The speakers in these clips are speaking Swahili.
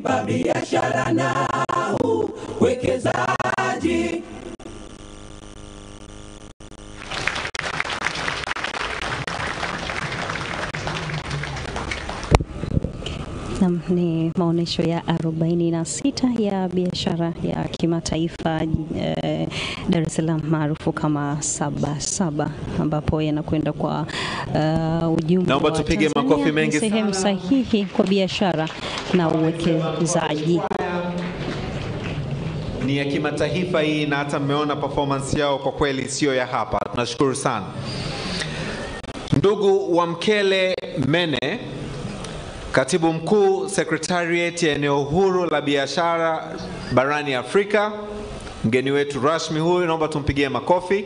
unalipa biashara na uwekezaji. Ni maonesho ya 46 ya biashara ya kimataifa Dar es Salaam maarufu kama Sabasaba, ambapo yanakwenda kwa ujumbe wa tupige makofi mengi sana. Sehemu sahihi kwa biashara na uwekezaji. Ni ya kimataifa hii, na hata mmeona performance yao kwa kweli sio ya hapa. Tunashukuru sana. Ndugu wa Mkele Mene, Katibu Mkuu Secretariat ya Eneo Huru la Biashara barani Afrika, mgeni wetu rasmi huyu, naomba tumpigie makofi.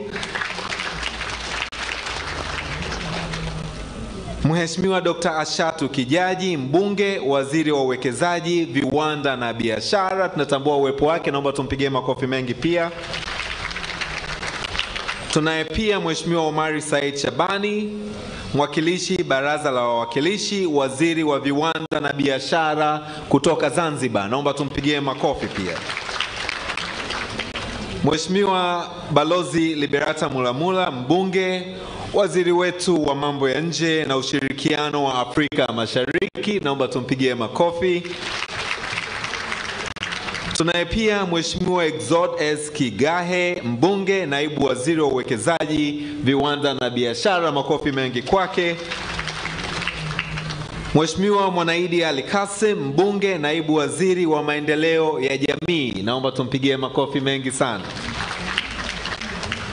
Mheshimiwa Dr. Ashatu Kijaji, mbunge, waziri wa uwekezaji, viwanda na biashara, tunatambua uwepo wake, naomba tumpigie makofi mengi pia. Tunaye pia Mheshimiwa Omari Said Shabani, mwakilishi baraza la wawakilishi, waziri wa viwanda na biashara kutoka Zanzibar, naomba tumpigie makofi pia. Mheshimiwa Balozi Liberata Mulamula, mbunge, waziri wetu wa mambo ya nje na ushirikiano wa Afrika Mashariki, naomba tumpigie makofi. Tunaye pia Mheshimiwa Exod S. Kigahe, mbunge, naibu waziri wa uwekezaji, viwanda na biashara, makofi mengi kwake. Mheshimiwa Mwanaidi Ali Kasim, mbunge, naibu waziri wa maendeleo ya jamii, naomba tumpigie makofi mengi sana.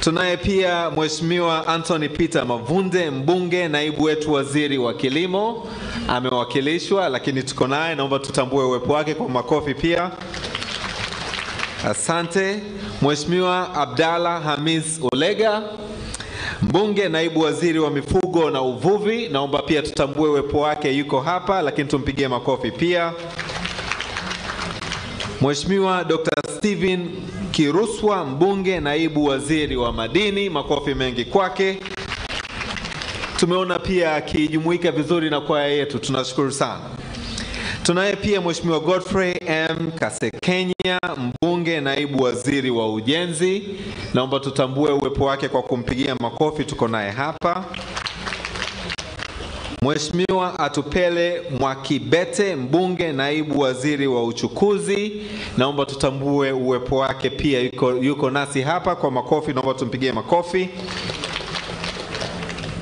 Tunaye pia Mheshimiwa Anthony Peter Mavunde, mbunge, naibu wetu waziri wa kilimo, amewakilishwa lakini tuko naye, naomba tutambue uwepo wake kwa makofi pia. Asante. Mheshimiwa Abdalla Hamis Olega, mbunge, naibu waziri wa mifugo na uvuvi, naomba pia tutambue uwepo wake, yuko hapa lakini tumpigie makofi pia. Mheshimiwa Dr. Steven Kiruswa, mbunge, naibu waziri wa madini, makofi mengi kwake. Tumeona pia akijumuika vizuri na kwaya yetu, tunashukuru sana. Tunaye pia Mheshimiwa Godfrey M. Kasekenya, mbunge, naibu waziri wa ujenzi, naomba tutambue uwepo wake kwa kumpigia makofi, tuko naye hapa. Mheshimiwa Atupele Mwakibete, mbunge, naibu waziri wa uchukuzi, naomba tutambue uwepo wake pia, yuko nasi hapa kwa makofi, naomba tumpigie makofi.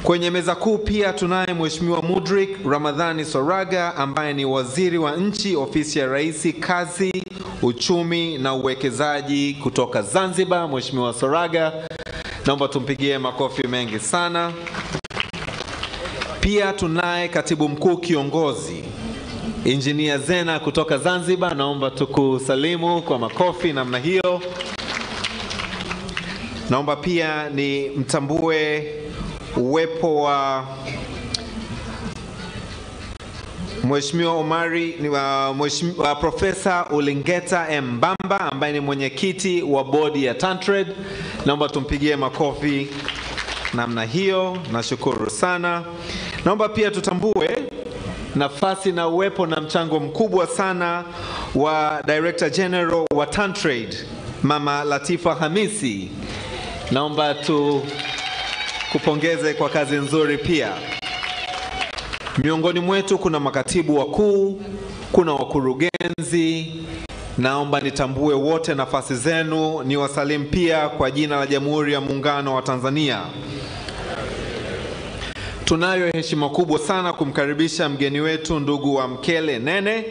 Kwenye meza kuu pia tunaye Mheshimiwa Mudrik Ramadhani Soraga, ambaye ni waziri wa nchi, ofisi ya Rais, kazi, uchumi na uwekezaji kutoka Zanzibar. Mheshimiwa Soraga, naomba tumpigie makofi mengi sana. Pia tunaye katibu mkuu kiongozi Engineer Zena kutoka Zanzibar, naomba tukusalimu kwa makofi namna hiyo. Naomba pia ni mtambue uwepo wa Mheshimiwa Omari, Mheshimiwa Profesa Ulingeta Mbamba, ambaye ni mwenyekiti wa bodi ya TanTrade, naomba tumpigie makofi namna hiyo, nashukuru sana. Naomba pia tutambue nafasi na uwepo na mchango mkubwa sana wa Director General wa TanTrade, Mama Latifa Hamisi, naomba kupongeze kwa kazi nzuri pia. Miongoni mwetu kuna makatibu wakuu, kuna wakurugenzi, naomba nitambue wote nafasi zenu, ni wasalimu pia kwa jina la Jamhuri ya Muungano wa Tanzania. Tunayo heshima kubwa sana kumkaribisha mgeni wetu ndugu wa Mkele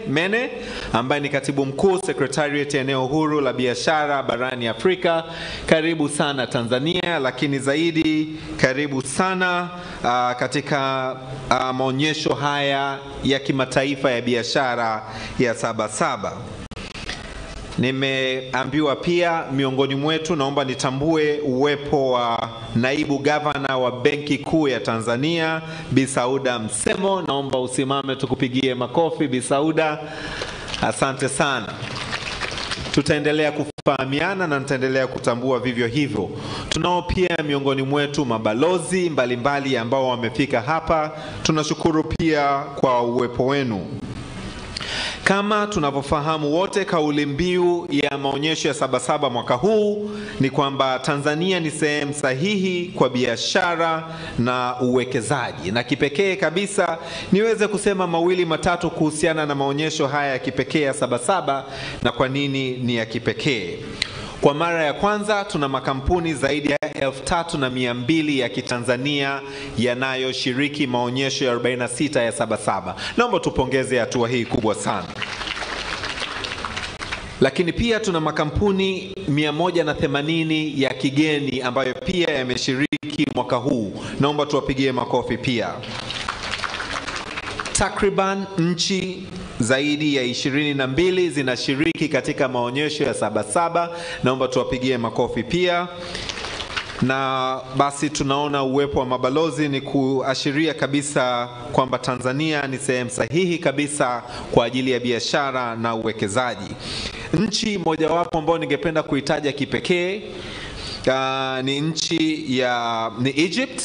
Mene, ambaye ni katibu mkuu Secretariat ya Eneo Huru la Biashara barani Afrika. Karibu sana Tanzania, lakini zaidi karibu sana katika maonyesho haya ya kimataifa ya biashara ya Sabasaba. Nimeambiwa pia miongoni mwetu, naomba nitambue uwepo wa naibu gavana wa Benki Kuu ya Tanzania, Bi Sauda Msemo, naomba usimame tukupigie makofi Bi Sauda. Asante sana. Tutaendelea kufahamiana na nitaendelea kutambua vivyo hivyo. Tunao pia miongoni mwetu mabalozi mbalimbali ambao wamefika hapa. Tunashukuru pia kwa uwepo wenu. Kama tunavyofahamu wote, kauli mbiu ya maonyesho ya Sabasaba mwaka huu ni kwamba Tanzania ni sehemu sahihi kwa biashara na uwekezaji. Na kipekee kabisa niweze kusema mawili matatu kuhusiana na maonyesho haya ya kipekee ya Sabasaba na kwa nini ni ya kipekee. Kwa mara ya kwanza tuna makampuni zaidi ya 3,200 ya Kitanzania yanayoshiriki maonyesho ya 46 ya Sabasaba. Naomba tupongeze hatua hii kubwa sana. Lakini pia tuna makampuni 180 ya kigeni ambayo pia yameshiriki mwaka huu. Naomba tuwapigie makofi pia. Takriban nchi zaidi ya 22 zinashiriki katika maonyesho ya Sabasaba. Naomba tuwapigie makofi pia. Na basi tunaona uwepo wa mabalozi ni kuashiria kabisa kwamba Tanzania ni sehemu sahihi kabisa kwa ajili ya biashara na uwekezaji. Nchi mojawapo ambayo ningependa kuitaja kipekee ni ni Egypt,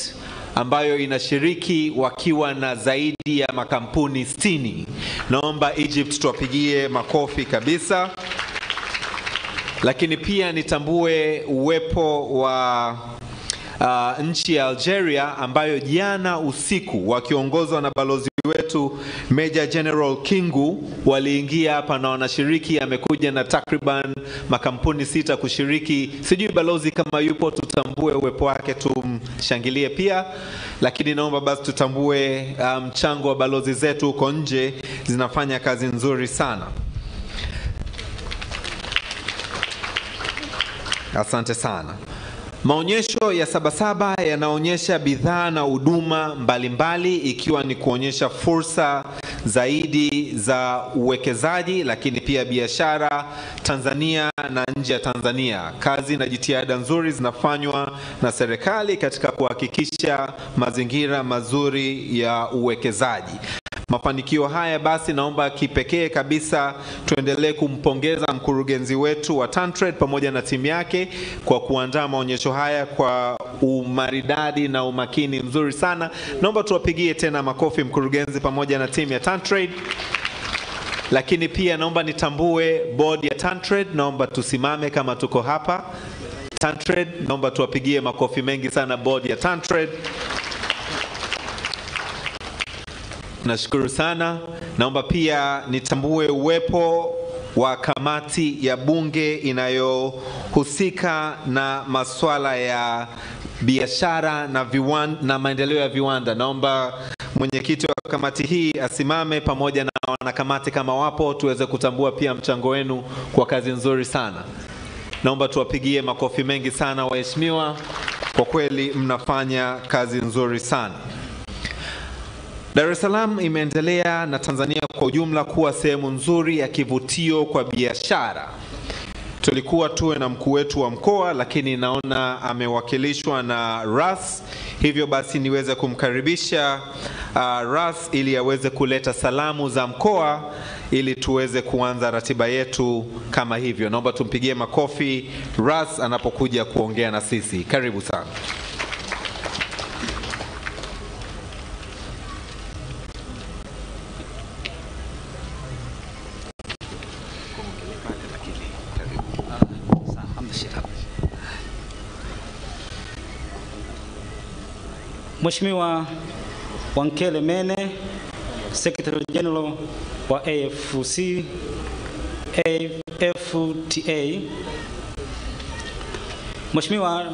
ambayo inashiriki wakiwa na zaidi ya makampuni 60. Naomba Egypt tuwapigie makofi kabisa. Lakini pia nitambue uwepo wa nchi ya Algeria, ambayo jana usiku wakiongozwa na balozi wetu Major General Kingu waliingia hapa na wanashiriki. Amekuja na takriban makampuni 6 kushiriki. Sijui balozi kama yupo, tutambue uwepo wake, tumshangilie pia. Lakini naomba basi tutambue mchango wa balozi zetu huko nje, zinafanya kazi nzuri sana. Asante sana. Maonyesho ya Sabasaba yanaonyesha bidhaa na huduma mbalimbali, ikiwa ni kuonyesha fursa zaidi za uwekezaji, lakini pia biashara Tanzania na nje ya Tanzania. Kazi na jitihada nzuri zinafanywa na serikali katika kuhakikisha mazingira mazuri ya uwekezaji. Mafanikio haya basi naomba kipekee kabisa tuendelee kumpongeza mkurugenzi wetu wa TanTrade pamoja na timu yake kwa kuandaa maonyesho haya kwa umaridadi na umakini mzuri sana. Naomba tuwapigie tena makofi mkurugenzi pamoja na timu ya TanTrade. Lakini pia naomba nitambue board ya TanTrade, naomba tusimame kama tuko hapa. TanTrade, naomba tuwapigie makofi mengi sana board ya TanTrade. Nashukuru sana. Naomba pia nitambue uwepo wa kamati ya bunge inayohusika na masuala ya biashara na maendeleo ya viwanda. Naomba mwenyekiti wa kamati hii asimame pamoja na wanakamati kama wapo, tuweze kutambua pia mchango wenu kwa kazi nzuri sana. Naomba tuwapigie makofi mengi sana waheshimiwa, kwa kweli mnafanya kazi nzuri sana. Dar es Salaam imeendelea na Tanzania kwa ujumla kuwa sehemu nzuri ya kivutio kwa biashara. Tulikuwa tuwe na mkuu wetu wa mkoa, lakini naona amewakilishwa na Ras. Hivyo basi niweze kumkaribisha Ras ili aweze kuleta salamu za mkoa ili tuweze kuanza ratiba yetu kama hivyo. Naomba tumpigie makofi Ras anapokuja kuongea na sisi. Karibu sana. Mheshimiwa Wankele Mene, Secretary General wa AFTA, Mheshimiwa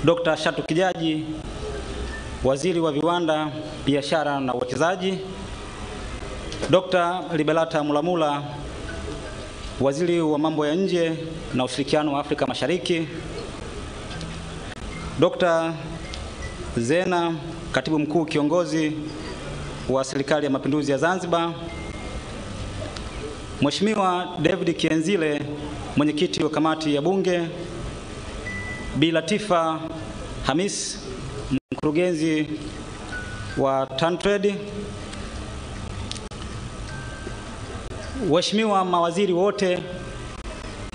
Dr. Shatu Kijaji, Waziri wa Viwanda, Biashara na Uwekezaji, Dr. Liberata Mulamula, Waziri wa Mambo ya Nje na Ushirikiano wa Afrika Mashariki, Dr. Zena, Katibu Mkuu Kiongozi wa Serikali ya Mapinduzi ya Zanzibar, Mheshimiwa David Kienzile, Mwenyekiti wa Kamati ya Bunge, Bi Latifa Hamis, Mkurugenzi wa TanTrade, Waheshimiwa mawaziri wote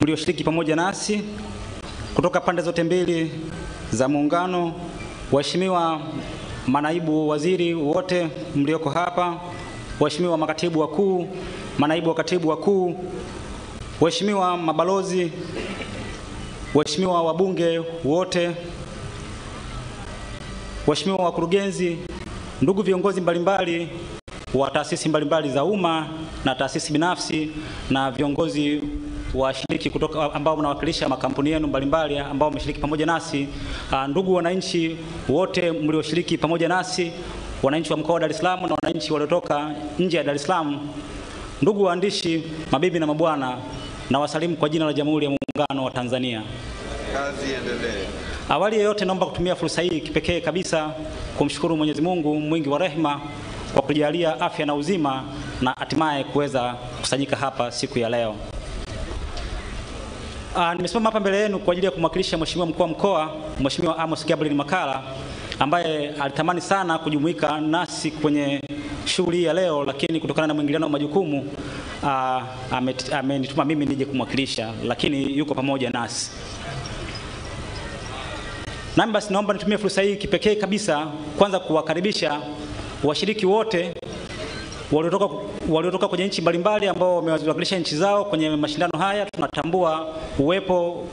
mlioshiriki pamoja nasi kutoka pande zote mbili za muungano, waheshimiwa manaibu waziri wote mlioko hapa, waheshimiwa makatibu wakuu manaibu wa katibu wakuu, waheshimiwa mabalozi, waheshimiwa wabunge wote, waheshimiwa wakurugenzi, ndugu viongozi mbalimbali wa taasisi mbalimbali za umma na taasisi binafsi, na viongozi washiriki kutoka ambao mnawakilisha makampuni yenu mbalimbali ambao wameshiriki pamoja nasi, ndugu wananchi wote mlioshiriki pamoja nasi, wananchi wa mkoa wa Dar es Salaam na wananchi waliotoka nje ya Dar es Salaam, ndugu waandishi, mabibi na mabwana, na wasalimu kwa jina la Jamhuri ya Muungano wa Tanzania. Kazi iendelee. Awali ya yote naomba kutumia fursa hii kipekee kabisa kumshukuru Mwenyezi Mungu mwingi wa rehema kwa kujalia afya na uzima na hatimaye kuweza kusanyika hapa siku ya leo. Nimesimama hapa mbele yenu kwa ajili ya kumwakilisha Mheshimiwa Mkuu wa Mkoa, Mheshimiwa Amos Gabriel Makala, ambaye alitamani sana kujumuika nasi kwenye shughuli ya leo, lakini kutokana na mwingiliano wa majukumu amenituma mimi nije kumwakilisha, lakini yuko pamoja nasi. Nami basi naomba nitumie fursa hii kipekee kabisa kwanza kuwakaribisha washiriki wote waliotoka kwenye nchi mbalimbali ambao wamewakilisha nchi zao kwenye mashindano haya. Tunatambua uwepo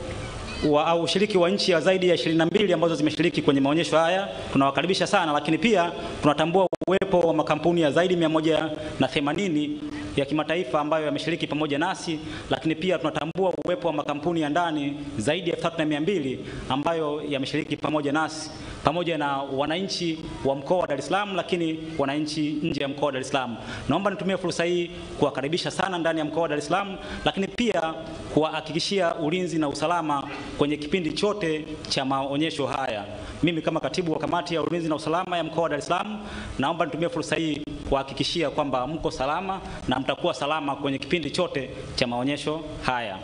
au ushiriki wa nchi ya zaidi ya 22 ambazo zimeshiriki kwenye maonyesho haya. Tunawakaribisha sana, lakini pia tunatambua uwepo wa makampuni ya zaidi 180 ya kimataifa ambayo yameshiriki pamoja nasi, lakini pia tunatambua uwepo wa makampuni ya ndani zaidi ya 3200 ambayo yameshiriki pamoja nasi, pamoja na wananchi wa mkoa wa Dar es Salaam, lakini wananchi nje ya mkoa wa Dar es Salaam. Naomba nitumie fursa hii kuwakaribisha sana ndani ya mkoa wa Dar es Salaam, lakini pia kuwahakikishia ulinzi na usalama kwenye kipindi chote cha maonyesho haya. Mimi kama katibu wa kamati ya ulinzi na usalama ya mkoa wa Dar es Salaam, naomba nitumie fursa hii kuhakikishia kwamba mko salama na mtakuwa salama kwenye kipindi chote cha maonyesho haya.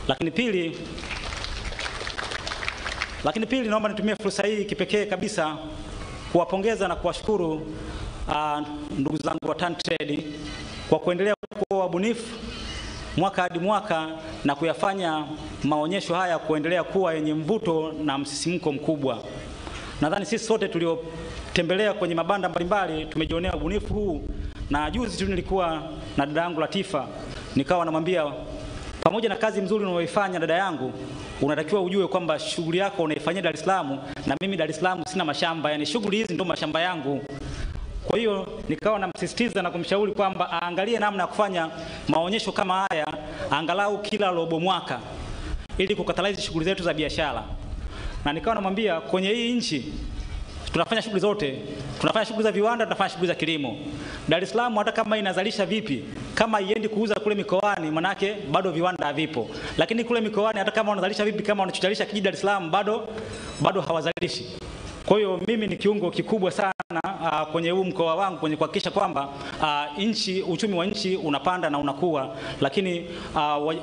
Lakini pili naomba nitumie fursa hii kipekee kabisa kuwapongeza na kuwashukuru ndugu zangu wa TanTrade kwa kuendelea kuwa wabunifu mwaka hadi mwaka na kuyafanya maonyesho haya kuendelea kuwa yenye mvuto na msisimko mkubwa. Nadhani sisi sote tuliotembelea kwenye mabanda mbalimbali tumejionea ubunifu huu, na juzi tu nilikuwa na dada yangu Latifa, nikawa namwambia, pamoja na kazi nzuri unayoifanya dada yangu, unatakiwa ujue kwamba shughuli yako unaifanyia Dar es Salaam, na mimi Dar es Salaam sina mashamba, yani shughuli hizi ndio mashamba yangu. Kwa hiyo nikawa namsisitiza na kumshauri kwamba aangalie namna ya kufanya maonyesho kama haya angalau kila robo mwaka ili kukatalize shughuli zetu za biashara. Na nikawa namwambia, kwenye hii nchi tunafanya shughuli zote, tunafanya shughuli za viwanda, tunafanya shughuli za kilimo. Dar es Salaam hata kama inazalisha vipi, kama iendi kuuza kule mikoani, manake bado viwanda havipo. Lakini kule mikoani hata kama wanazalisha vipi, kama wanachotarisha kijiji Dar es Salaam bado hawazalishi. Kwa hiyo mimi ni kiungo kikubwa sana kwenye huu mkoa wangu kwenye kuhakikisha kwamba uchumi wa nchi unapanda na unakuwa, lakini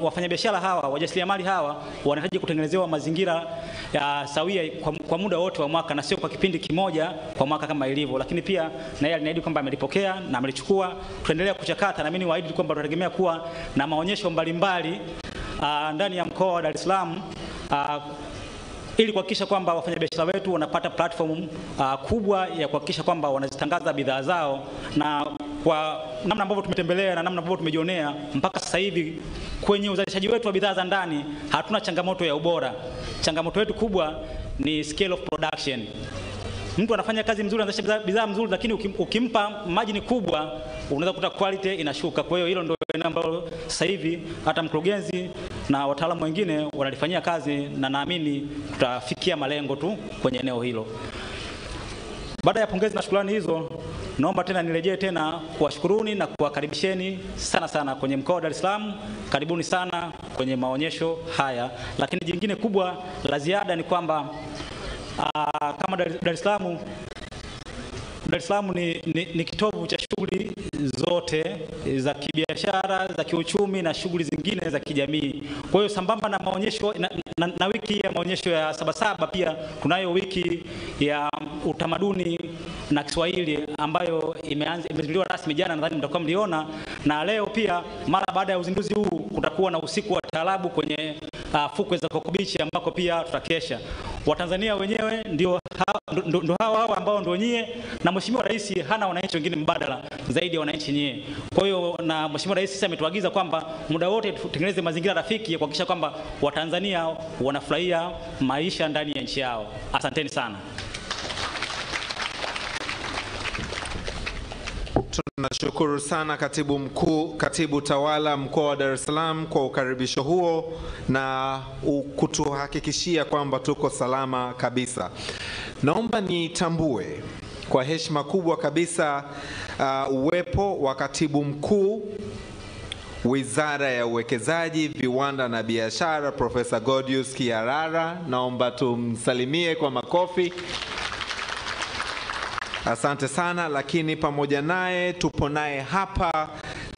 wafanyabiashara hawa, wajasiriamali hawa wanahitaji kutengenezewa mazingira sawia kwa muda wote wa mwaka na sio kwa kipindi kimoja kwa mwaka kama ilivyo. Lakini pia na yeye aliniahidi kwamba amelipokea na amelichukua, tuendelea kuchakata, na mimi niwaahidi kwamba tutategemea kuwa na maonyesho mbalimbali ndani ya mkoa wa Dar es Salaam ili kuhakikisha kwamba wafanyabiashara wetu wanapata platform kubwa ya kuhakikisha kwamba wanazitangaza bidhaa zao. Na kwa namna ambavyo tumetembelea na namna ambavyo tumejionea mpaka sasa hivi kwenye uzalishaji wetu wa bidhaa za ndani hatuna changamoto ya ubora. Changamoto yetu kubwa ni scale of production. Mtu anafanya kazi nzuri, anazalisha bidhaa nzuri, lakini ukimpa margin kubwa unaweza kukuta quality inashuka. Kwa hiyo hilo ndio eneo ambalo sasa hivi hata mkurugenzi na wataalamu wengine wanalifanyia kazi, na naamini tutafikia malengo tu kwenye eneo hilo. Baada ya pongezi na shukrani hizo, naomba tena nirejee tena kuwashukuruni na kuwakaribisheni sana sana kwenye mkoa wa Dar es Salaam. Karibuni sana kwenye maonyesho haya. Lakini jingine kubwa la ziada ni kwamba kama Dar es Salaam ni kitovu cha shughuli zote za kibiashara, za kiuchumi na shughuli zingine za kijamii. Kwa hiyo sambamba na maonyesho na wiki ya maonyesho ya Sabasaba, pia tunayo wiki ya utamaduni na Kiswahili ambayo imezinduliwa rasmi jana, nadhani mtakuwa mliona. Na leo pia mara baada ya uzinduzi huu kutakuwa na usiku wa taarabu kwenye fukwe za Coco Beach ambako pia tutakesha. Watanzania wenyewe ndio ndo hawa ambao ndo nyie, na Mheshimiwa Rais hana wananchi wengine mbadala zaidi ya wananchi nyie. Kwa hiyo na Mheshimiwa Rais sasa ametuagiza kwamba muda wote tutengeneze mazingira rafiki ya kuhakikisha kwamba Watanzania wanafurahia maisha ndani ya nchi yao. Asanteni sana. Tunashukuru sana katibu tawala mkoa wa Dar es Salaam kwa ukaribisho huo na kutuhakikishia kwamba tuko salama kabisa. Naomba nitambue kwa heshima kubwa kabisa uwepo wa katibu mkuu Wizara ya Uwekezaji, Viwanda na Biashara, Profesa Godius Kiarara. Naomba tumsalimie kwa makofi. Asante sana. Lakini pamoja naye tupo naye hapa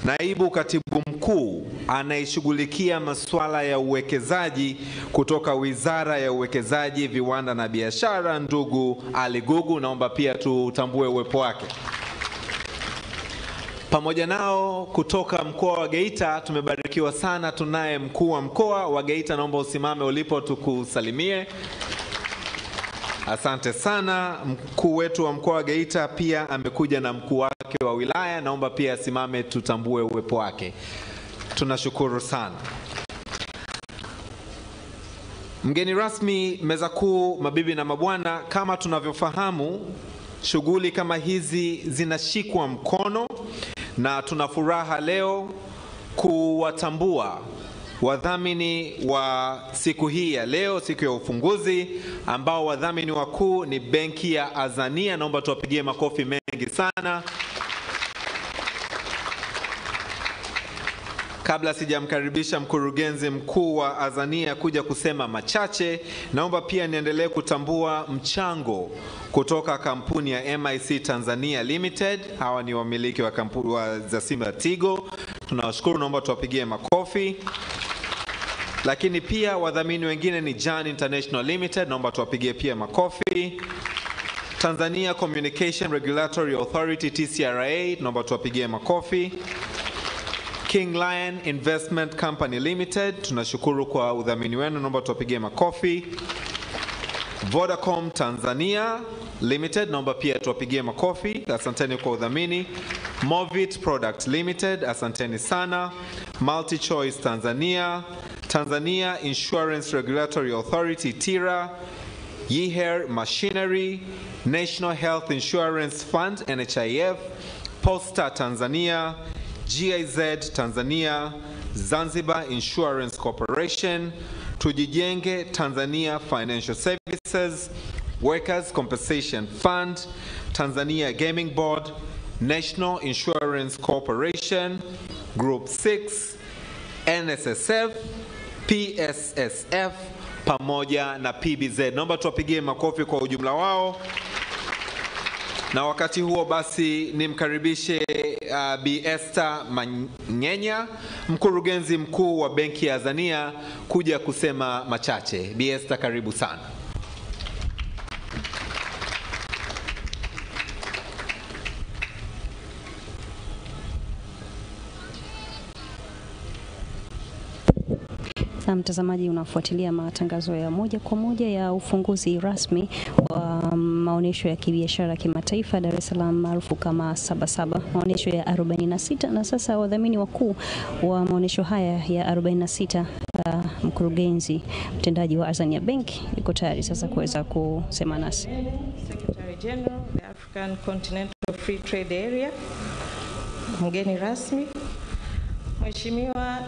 naibu katibu mkuu anayeshughulikia masuala ya uwekezaji kutoka Wizara ya Uwekezaji, Viwanda na Biashara, ndugu Ali Gugu. Naomba pia tutambue uwepo wake. Pamoja nao kutoka mkoa wa Geita tumebarikiwa sana, tunaye mkuu wa mkoa wa Geita. Naomba usimame ulipo tukusalimie. Asante sana. Mkuu wetu wa mkoa wa Geita pia amekuja na mkuu wake wa wilaya. Naomba pia asimame tutambue uwepo wake. Tunashukuru sana. Mgeni rasmi, meza kuu, mabibi na mabwana, kama tunavyofahamu shughuli kama hizi zinashikwa mkono, na tuna furaha leo kuwatambua wadhamini wa siku hii ya leo, siku ya ufunguzi, ambao wadhamini wakuu ni benki ya Azania. Naomba tuwapigie makofi mengi sana. Kabla sijamkaribisha mkurugenzi mkuu wa Azania kuja kusema machache, naomba pia niendelee kutambua mchango kutoka kampuni ya MIC Tanzania Limited. Hawa ni wamiliki wa kampuni za simu ya Tigo. Tunawashukuru, naomba tuwapigie makofi. Lakini pia wadhamini wengine ni Jan International Limited, naomba tuwapigie pia makofi. Tanzania Communication Regulatory Authority TCRA, naomba tuwapigie makofi. King Lion Investment Company Limited, tunashukuru kwa udhamini wenu, naomba tuwapigie makofi. Vodacom Tanzania Limited, naomba pia tuwapigie makofi. Asanteni kwa udhamini. Movit Product Limited, asanteni sana. Multi Choice Tanzania, Tanzania Insurance Regulatory Authority TIRA, Yeher Machinery, National Health Insurance Fund NHIF, Posta Tanzania, GIZ Tanzania, Zanzibar Insurance Corporation, Tujijenge Tanzania Financial Services, Workers Compensation Fund, Tanzania Gaming Board, National Insurance Corporation, Group 6, NSSF, PSSF pamoja na PBZ. Naomba tuwapigie makofi kwa ujumla wao. Na wakati huo basi nimkaribishe Bi Esther Manyenya, mkurugenzi mkuu wa benki ya Azania, kuja kusema machache. Bi Esther, karibu sana. Mtazamaji, unafuatilia matangazo ya moja kwa moja ya ufunguzi rasmi wa maonesho ya kibiashara kimataifa Dar es Salaam maarufu kama Sabasaba, maonesho ya 46. Na sasa wadhamini wakuu wa maonesho haya ya 46, mkurugenzi mtendaji wa Azania Bank yuko tayari sasa kuweza kusema nasi. Secretary General, the African Continental Free Trade Area, mgeni rasmi Mheshimiwa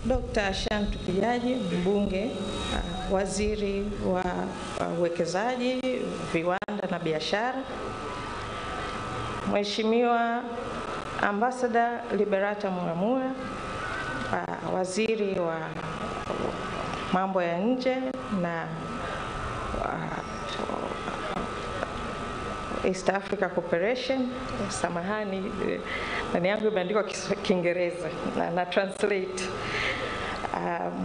Dr. Ashantu Kijaji, mbunge, waziri wa uwekezaji, viwanda na biashara, Mheshimiwa Ambassador Liberata Muramura, waziri wa mambo ya nje na East Africa Cooperation. Samahani, ndani yangu imeandikwa Kiingereza na translate.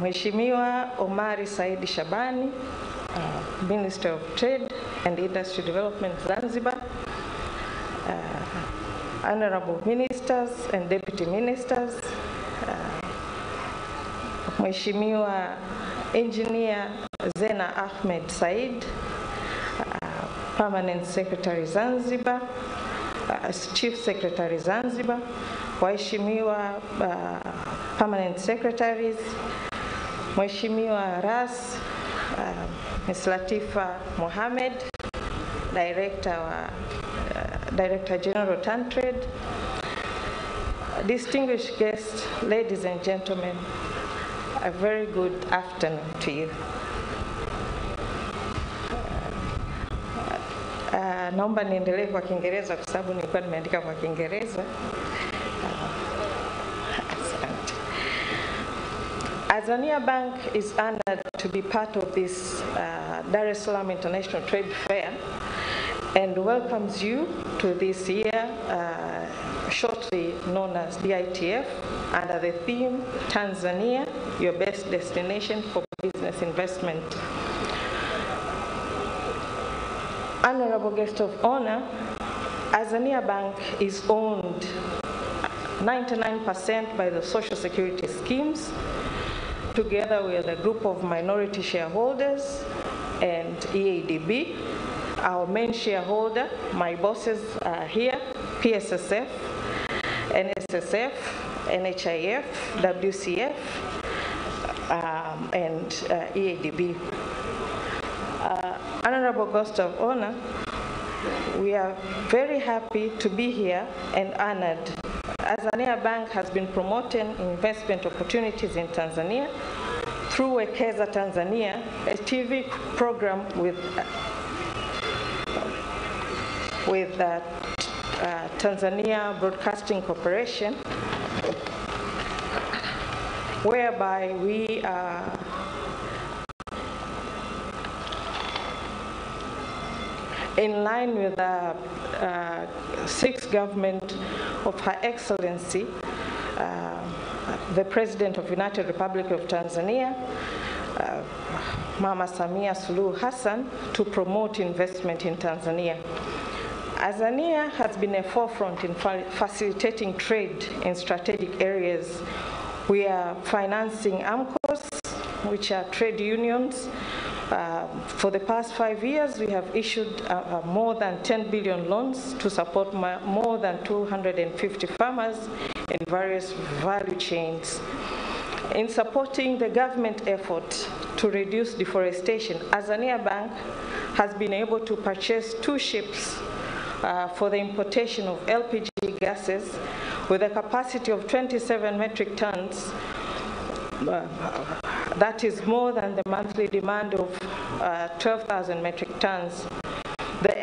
Mheshimiwa Omari Said Shabani, Minister of Trade and Industry Development Zanzibar, honorable ministers and deputy ministers, Mheshimiwa Engineer Zena Ahmed Said, Permanent Secretary Zanzibar, Chief Secretary Zanzibar, waheshimiwa Permanent Secretaries, Mheshimiwa Ras, Ms. Latifa Mohamed, Director General TanTrade, distinguished guests, ladies and gentlemen, a very good afternoon to you. Naomba niendelee kwa Kiingereza kwa sababu nilikuwa nimeandika kwa Kiingereza. Azania Bank is honored to be part of this Dar es Salaam International Trade Fair and welcomes you to this year, shortly known as DITF, under the theme Tanzania, your best destination for business investment. Honorable guest of honor, Azania Bank is owned 99% by the Social Security schemes, together with a group of minority shareholders and EADB. Our main shareholder, my bosses are here, PSSF, NSSF, NHIF, WCF, and EADB. Honorable guest of honor, we are very happy to be here and honored. Azania Bank has been promoting investment opportunities in Tanzania through Wekeza Tanzania, a TV program with Tanzania Broadcasting Corporation, whereby we are in line with the sixth government of Her Excellency, the President of the United Republic of Tanzania, Mama Samia Suluhu Hassan, to promote investment in Tanzania. Azania has been a forefront in facilitating trade in strategic areas. We are financing AMCOs, which are trade unions. For the past 5 years, we have issued more than 10 billion loans to support more than 250 farmers in various value chains. In supporting the government effort to reduce deforestation, Azania Bank has been able to purchase 2 ships for the importation of LPG gases with a capacity of 27 metric tons. That is more than the monthly demand of 12,000 metric tons. The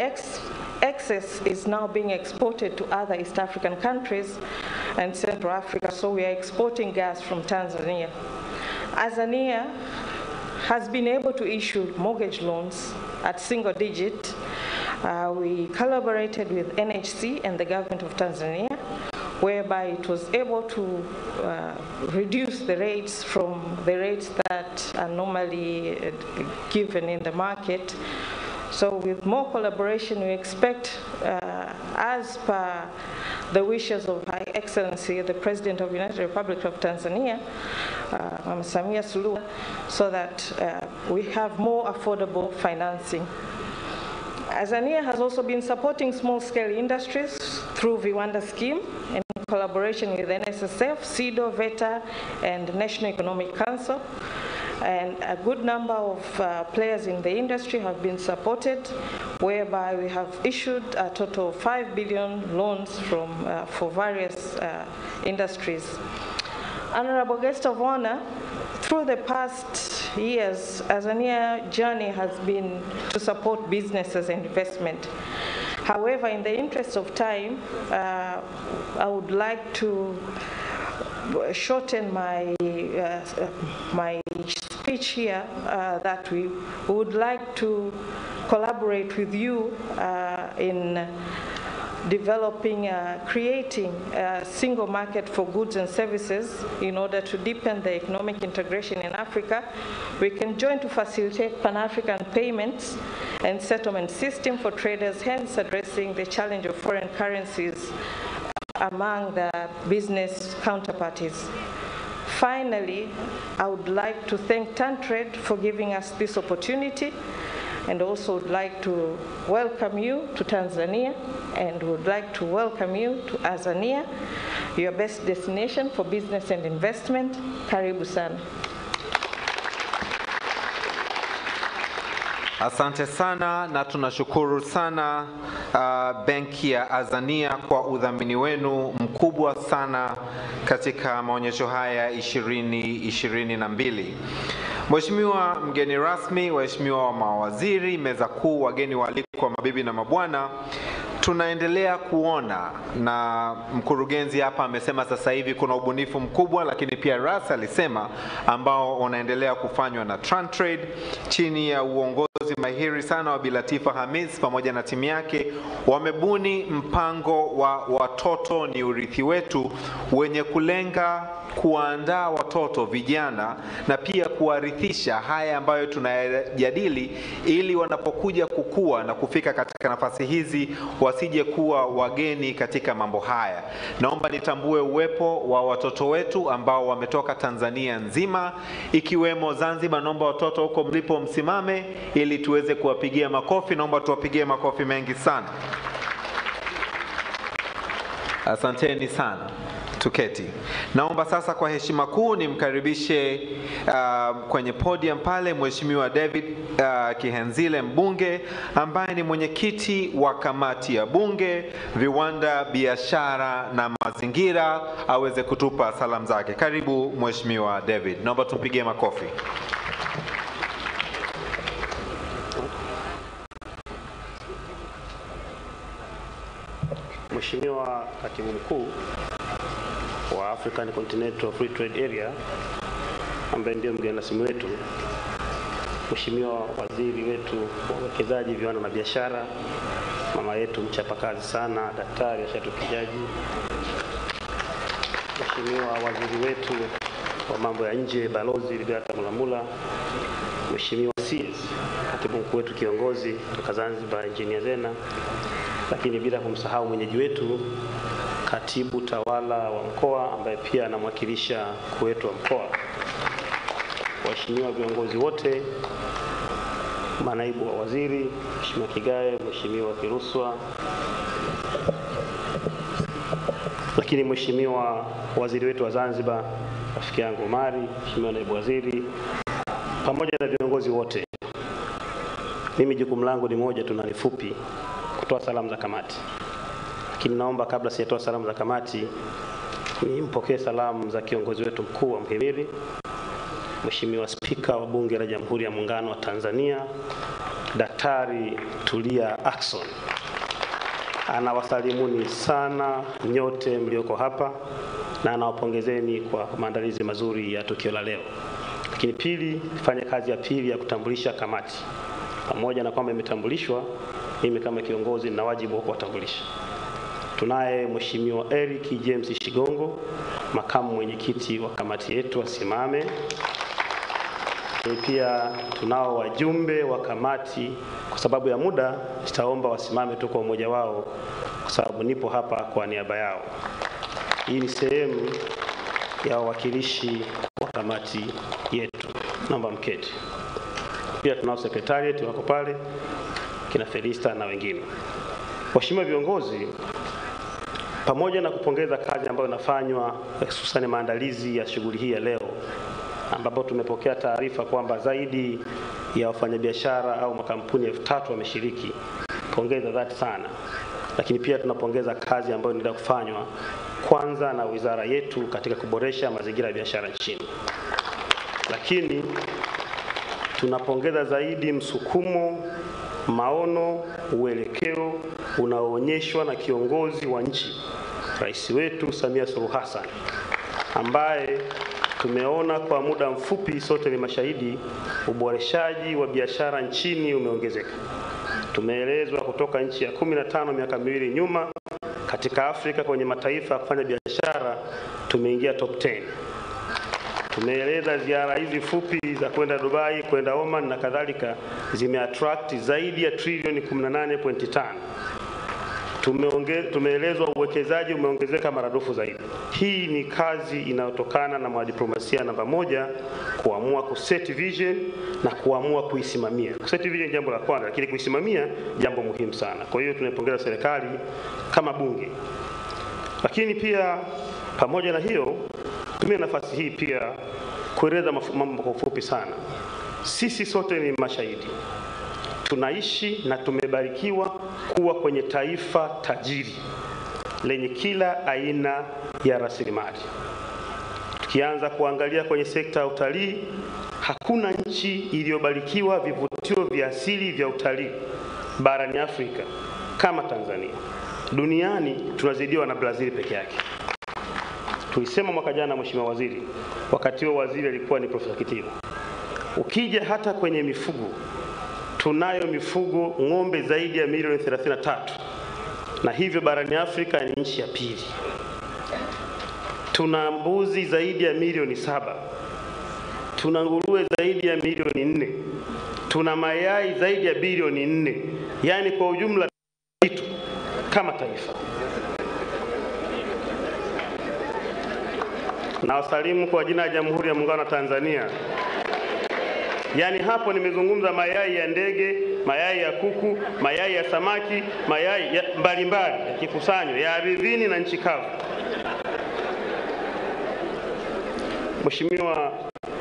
excess is now being exported to other East African countries and Central Africa, so we are exporting gas from Tanzania. Azania has been able to issue mortgage loans at single digit. We collaborated with NHC and the government of Tanzania, whereby it was able to reduce the rates from the rates that are normally given in the market. So with more collaboration, we expect, as per the wishes of Her Excellency, the President of the United Republic of Tanzania, Mama Samia Suluhu, so that we have more affordable financing. Azania has also been supporting small-scale industries through Viwanda scheme in collaboration with NSSF, CEDO, VETA, and National Economic Council. And a good number of players in the industry have been supported, whereby we have issued a total of 5 billion loans for various industries. Honorable guest of honor, through the past years, Azania journey has been to support businesses and investment. However, in the interest of time, I would like to shorten my my speech here, that we would like to collaborate with you in developing, creating a single market for goods and services in order to deepen the economic integration in Africa. We can join to facilitate Pan-African payments and settlement system for traders, hence addressing the challenge of foreign currencies among the business counterparties. Finally, I would like to thank TanTrade for giving us this opportunity and also would like to welcome you to Tanzania and would like to welcome you to Azania, your best destination for business and investment. Karibu sana. Asante sana na tunashukuru sana benki ya Azania kwa udhamini wenu mkubwa sana katika maonyesho haya 2022. Mheshimiwa mgeni rasmi, waheshimiwa mawaziri, meza kuu, wageni waalikwa, mabibi na mabwana, tunaendelea kuona, na mkurugenzi hapa amesema sasa hivi kuna ubunifu mkubwa, lakini pia Rasa alisema ambao unaendelea kufanywa na Trade chini ya uongozi mahiri sana wa Bi Latifa Hamis pamoja na timu yake. Wamebuni mpango wa watoto ni urithi wetu, wenye kulenga kuandaa watoto vijana na pia kuwarithisha haya ambayo tunayajadili, ili wanapokuja kukua na kufika katika nafasi hizi wasije kuwa wageni katika mambo haya. Naomba nitambue uwepo wa watoto wetu ambao wametoka Tanzania nzima ikiwemo Zanzibar. Naomba watoto huko mlipo msimame ili tuweze kuwapigia makofi. Naomba tuwapigie makofi mengi sana. Asanteni sana. Tuketi. Naomba sasa kwa heshima kuu nimkaribishe kwenye podium pale Mheshimiwa David Kihenzile, mbunge ambaye ni mwenyekiti wa kamati ya bunge, viwanda, biashara na mazingira, aweze kutupa salamu zake. Karibu Mheshimiwa David. Naomba tumpigie makofi. Mheshimiwa Katibu Mkuu wa African Continental Free Trade Area ambaye ndio mgeni rasmi wetu, Mheshimiwa waziri wetu wa uwekezaji, viwanda na biashara, mama yetu mchapakazi sana, Daktari Ashatu Kijaji, Mheshimiwa waziri wetu wa mambo ya nje, Balozi Liberata Mulamula, Mheshimiwa CS katibu mkuu wetu kiongozi kutoka Zanzibar, Engineer Zena, lakini bila kumsahau mwenyeji wetu katibu tawala wa mkoa ambaye pia anamwakilisha mkuu wetu wa mkoa, waheshimiwa viongozi wote, manaibu wa waziri, Mheshimiwa Kigae, Mheshimiwa Kiruswa, lakini Mheshimiwa waziri wetu wa Zanzibar, rafiki yangu Omari, Mheshimiwa naibu waziri, pamoja na viongozi wote. Mimi jukumu langu ni moja tu na ni fupi, kutoa salamu za kamati. Lakini naomba kabla sijatoa salamu za kamati, nimpokee salamu za kiongozi wetu mkuu wa mhimili, Mheshimiwa Spika wa Bunge la Jamhuri ya Muungano wa Tanzania, Daktari Tulia Ackson. Anawasalimuni sana nyote mlioko hapa na anawapongezeni kwa maandalizi mazuri ya tukio la leo. Lakini pili, fanya kazi ya pili ya kutambulisha kamati. Pamoja na kwamba imetambulishwa, mimi kama kiongozi nina wajibu wa kuwatambulisha. Tunaye Mheshimiwa Eric James Shigongo, makamu mwenyekiti wa kamati yetu, asimame. Pia tunao wajumbe wa kamati. Kwa sababu ya muda nitaomba wasimame tu kwa umoja wao kwa sababu nipo hapa kwa niaba yao. Hii ni sehemu ya wawakilishi wa kamati yetu. Naomba mketi. Pia tunao secretariat wako pale, kina Felista na wengine. Waheshimiwa viongozi, pamoja na kupongeza kazi ambayo inafanywa hususan maandalizi ya shughuli hii ya leo, ambapo tumepokea taarifa kwamba zaidi ya wafanyabiashara au makampuni 3000 wameshiriki. Pongeza dhati sana. Lakini pia tunapongeza kazi ambayo inaendelea kufanywa kwanza na wizara yetu katika kuboresha mazingira ya biashara nchini. Lakini tunapongeza zaidi msukumo, maono, uelekeo unaoonyeshwa na kiongozi wa nchi, Rais wetu Samia Suluhu Hassan, ambaye tumeona kwa muda mfupi, sote ni mashahidi, uboreshaji wa biashara nchini umeongezeka. Tumeelezwa kutoka nchi ya 15 miaka miwili nyuma katika Afrika kwenye mataifa ya kufanya biashara tumeingia top 10. Tumeeleza ziara hizi fupi za kwenda Dubai, kwenda Oman na kadhalika zimeattract zaidi ya trilioni 18.5. Tumeelezwa uwekezaji umeongezeka maradufu zaidi. Hii ni kazi inayotokana na mwadiplomasia namba moja kuamua kuset vision na kuamua kuisimamia. Kuset vision jambo la kwanza, lakini kuisimamia jambo muhimu sana. Kwa hiyo tunaipongeza serikali kama bunge. Lakini pia pamoja na hiyo, tumia nafasi hii pia kueleza mambo kwa ufupi sana. Sisi sote ni mashahidi. Tunaishi na tumebarikiwa kuwa kwenye taifa tajiri lenye kila aina ya rasilimali. Tukianza kuangalia kwenye sekta ya utalii, hakuna nchi iliyobarikiwa vivutio vya asili vya utalii barani Afrika kama Tanzania. Duniani tunazidiwa na Brazil peke yake. Tulisema mwaka jana, Mheshimiwa Waziri, wakati huo waziri alikuwa ni Profesa Kitila. Ukija hata kwenye mifugo, tunayo mifugo ng'ombe zaidi ya milioni 33, na hivyo barani Afrika ni nchi ya pili. Tuna mbuzi zaidi ya milioni 7, tuna nguruwe zaidi ya milioni 4, tuna mayai zaidi ya bilioni 4. Yaani kwa ujumla kitu kama taifa. Na wasalimu kwa jina la Jamhuri ya Muungano wa Tanzania. Yaani hapo nimezungumza mayai ya ndege, mayai ya kuku, mayai ya samaki, mayai ya mbalimbali ya kikusanyo ya ardhini na nchi kavu. Mheshimiwa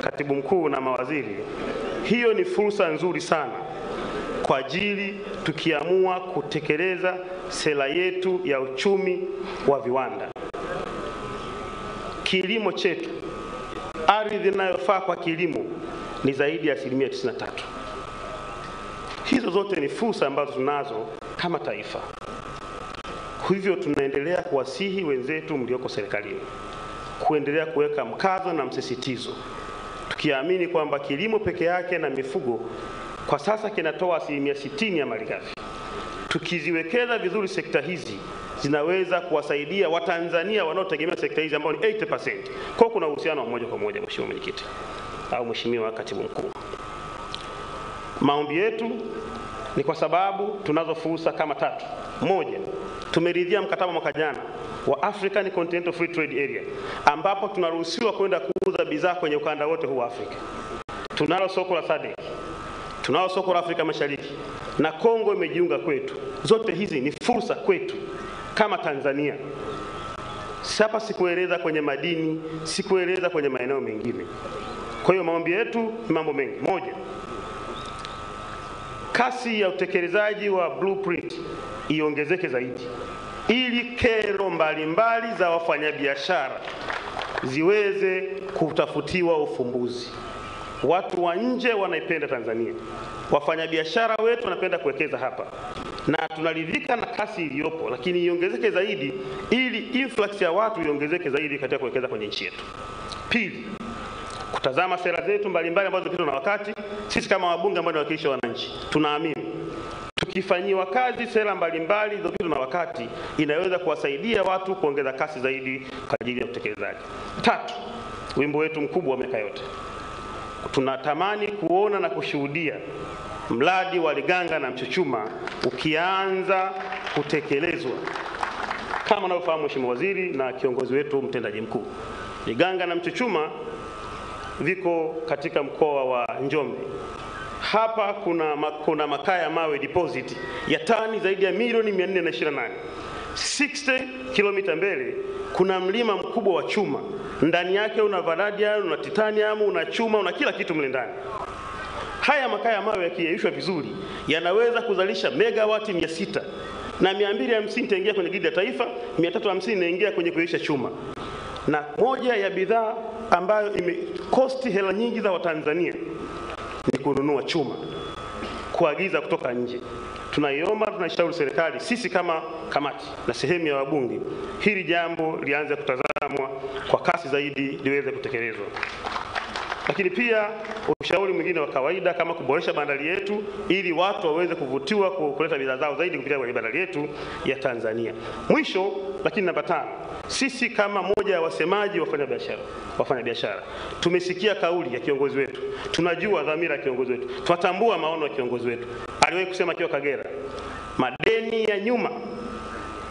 Katibu Mkuu na mawaziri, hiyo ni fursa nzuri sana kwa ajili tukiamua kutekeleza sera yetu ya uchumi wa viwanda. Kilimo chetu, ardhi inayofaa kwa kilimo ni zaidi ya 93%. Hizo zote ni fursa ambazo tunazo kama taifa. Hivyo tunaendelea kuwasihi wenzetu mlioko serikalini kuendelea kuweka mkazo na msisitizo, tukiamini kwamba kilimo peke yake na mifugo kwa sasa kinatoa 60% ya malighafi. Tukiziwekeza vizuri sekta hizi, zinaweza kuwasaidia Watanzania wanaotegemea sekta hizi ambao ni 80%. Kwa kuna uhusiano wa moja kwa moja, Mheshimiwa Mwenyekiti au Mheshimiwa Katibu Mkuu. Maombi yetu ni kwa sababu tunazo fursa kama tatu. Moja, tumeridhia mkataba mwaka jana wa African Continental Free Trade Area ambapo tunaruhusiwa kwenda kuuza bidhaa kwenye ukanda wote huu wa Afrika. Tunalo soko la SADC, tunalo soko la Afrika Mashariki na Kongo imejiunga kwetu. Zote hizi ni fursa kwetu kama Tanzania. Sasa sikueleza kwenye madini, sikueleza kwenye maeneo mengine. Kwa hiyo maombi yetu ni mambo mengi. Moja, kasi ya utekelezaji wa blueprint iongezeke zaidi ili kero mbalimbali za wafanyabiashara ziweze kutafutiwa ufumbuzi. Watu wa nje wanaipenda Tanzania, wafanyabiashara wetu wanapenda kuwekeza hapa, na tunaridhika na kasi iliyopo, lakini iongezeke zaidi ili influx ya watu iongezeke zaidi katika kuwekeza kwenye nchi yetu. Pili, kutazama sera zetu mbalimbali ambazo zipitwa na wakati. Sisi kama wabunge ambao ni wawakilishi wa wananchi, tunaamini tukifanyiwa kazi sera mbalimbali zilizopitwa na wakati inaweza kuwasaidia watu kuongeza kasi zaidi kwa ajili ya utekelezaji. Tatu, wimbo wetu mkubwa wa miaka yote, tunatamani kuona na kushuhudia mradi wa Liganga na Mchuchuma ukianza kutekelezwa. Kama unavyofahamu Mheshimiwa Waziri na kiongozi wetu mtendaji mkuu, Liganga na Mchuchuma viko katika mkoa wa Njombe. Hapa kuna makaa ya mawe deposit ya tani zaidi ya milioni 428. 60 kilomita mbele kuna mlima mkubwa wa chuma. Ndani yake una vanadium, una titanium, una chuma, una kila kitu mle ndani. Haya makaa ya mawe yakiyeyushwa vizuri yanaweza kuzalisha megawati 600 na 250 itaingia kwenye gridi ya taifa, 350 inaingia kwenye kuyeyusha chuma. Na moja ya bidhaa ambayo imekosti hela nyingi za Watanzania ni kununua chuma, kuagiza kutoka nje. Tunaiomba, tunashauri serikali, sisi kama kamati na sehemu ya wabunge, hili jambo lianze kutazamwa kwa kasi zaidi liweze kutekelezwa. Lakini pia ushauri mwingine wa kawaida kama kuboresha bandari yetu ili watu waweze kuvutiwa kuleta bidhaa zao zaidi kupitia kwenye bandari yetu ya Tanzania. Mwisho lakini namba 5, sisi kama moja ya wasemaji wafanyabiashara tumesikia kauli ya kiongozi wetu, tunajua dhamira ya kiongozi wetu, tunatambua maono ya kiongozi wetu. Aliwahi kusema akiwa Kagera, madeni ya nyuma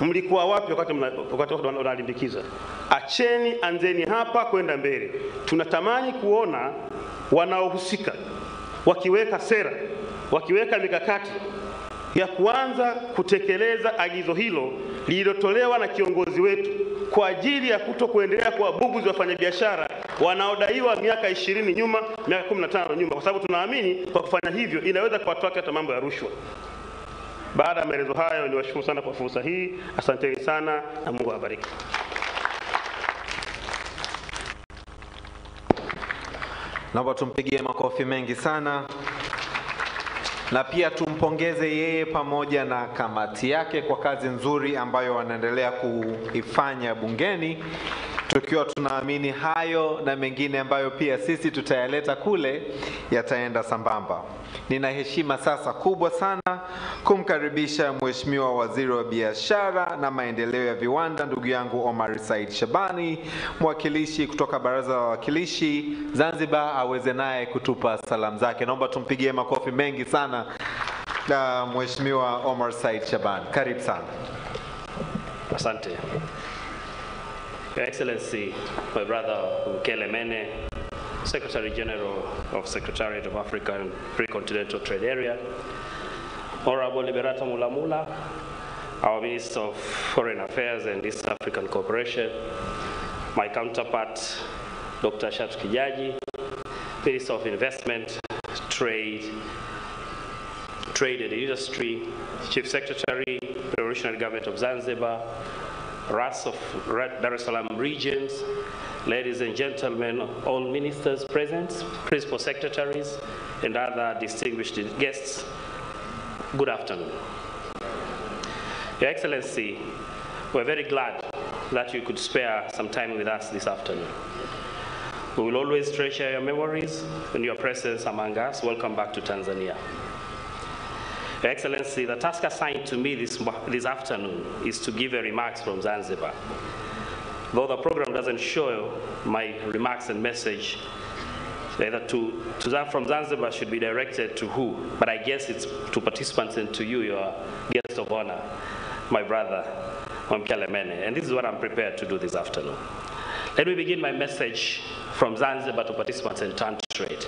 Mlikuwa wapi wakati wanalimbikiza? Acheni, anzeni hapa kwenda mbele. Tunatamani kuona wanaohusika wakiweka sera, wakiweka mikakati ya kuanza kutekeleza agizo hilo lililotolewa na kiongozi wetu kwa ajili ya kuendelea kuwabuguzi wafanyabiashara wanaodaiwa miaka 20 nyuma, miaka 15 nyuma, kwa sababu tunaamini kwa kufanya hivyo inaweza kuwatoa hata mambo ya rushwa. Baada ya maelezo hayo, niwashukuru sana kwa fursa hii. Asanteni sana na Mungu awabariki. Naomba tumpigie makofi mengi sana. Na pia tumpongeze yeye pamoja na kamati yake kwa kazi nzuri ambayo wanaendelea kuifanya bungeni, tukiwa tunaamini hayo na mengine ambayo pia sisi tutayaleta kule yataenda sambamba. Nina heshima sasa kubwa sana kumkaribisha Mheshimiwa Waziri wa Biashara na Maendeleo ya Viwanda, ndugu yangu Omar Said Shabani, mwakilishi kutoka Baraza la Wawakilishi Zanzibar, aweze naye kutupa salamu zake. Naomba tumpigie makofi mengi sana na Mheshimiwa Omar Said Shabani. Karibu sana. Asante. Your Excellency, my brother Mkelemene, Secretary General of Secretariat of African Pre-Continental Trade Area, Honorable Liberata Mulamula, our Minister of Foreign Affairs and East African Cooperation, my counterpart, Dr. Shatu Kijaji, Minister of Investment, Trade and Industry, Chief Secretary, Revolutionary Government of Zanzibar, RAS of Dar es Salaam regions, ladies and gentlemen, all ministers present, principal secretaries, and other distinguished guests, good afternoon. Your Excellency, we're very glad that you could spare some time with us this afternoon. We will always treasure your memories and your presence among us. Welcome back to Tanzania. Your Excellency, the task assigned to me this afternoon is to give a remarks from Zanzibar. Though the program doesn't show my remarks and message, either to that from Zanzibar should be directed to who, but I guess it's to participants and to you, your guest of honor, my brother, Mkelemene. And this is what I'm prepared to do this afternoon. Let me begin my message from Zanzibar to participants in trade.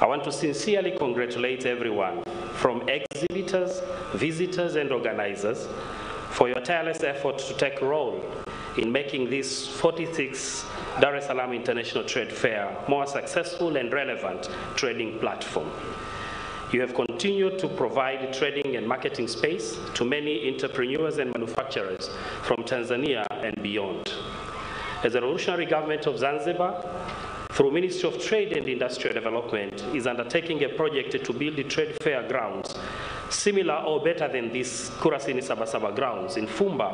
I want to sincerely congratulate everyone, from exhibitors, visitors, and organizers, for your tireless effort to take a role in making this 46th Dar es Salaam International Trade Fair more successful and relevant trading platform. You have continued to provide trading and marketing space to many entrepreneurs and manufacturers from Tanzania and beyond. As the Revolutionary Government of Zanzibar, through Ministry of Trade and Industrial Development, is undertaking a project to build the trade fair grounds similar or better than this Kurasini Sabasaba grounds in Fumba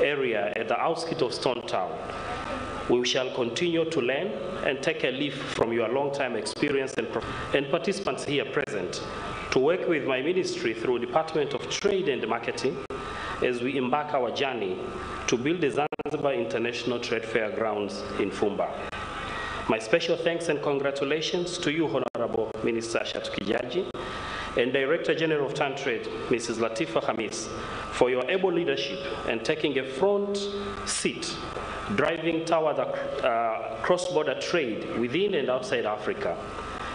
area at the outskirts of Stone Town. We shall continue to learn and take a leaf from your long-time experience and participants here present to work with my ministry through Department of Trade and Marketing as we embark our journey to build the Zanzibar International Trade Fair grounds in Fumba. My special thanks and congratulations to you, Honorable Minister Shatu Kijaji, and Director General of Trade, Mrs. Latifa Hamis, for your able leadership and taking a front seat, driving toward the cross-border trade within and outside Africa.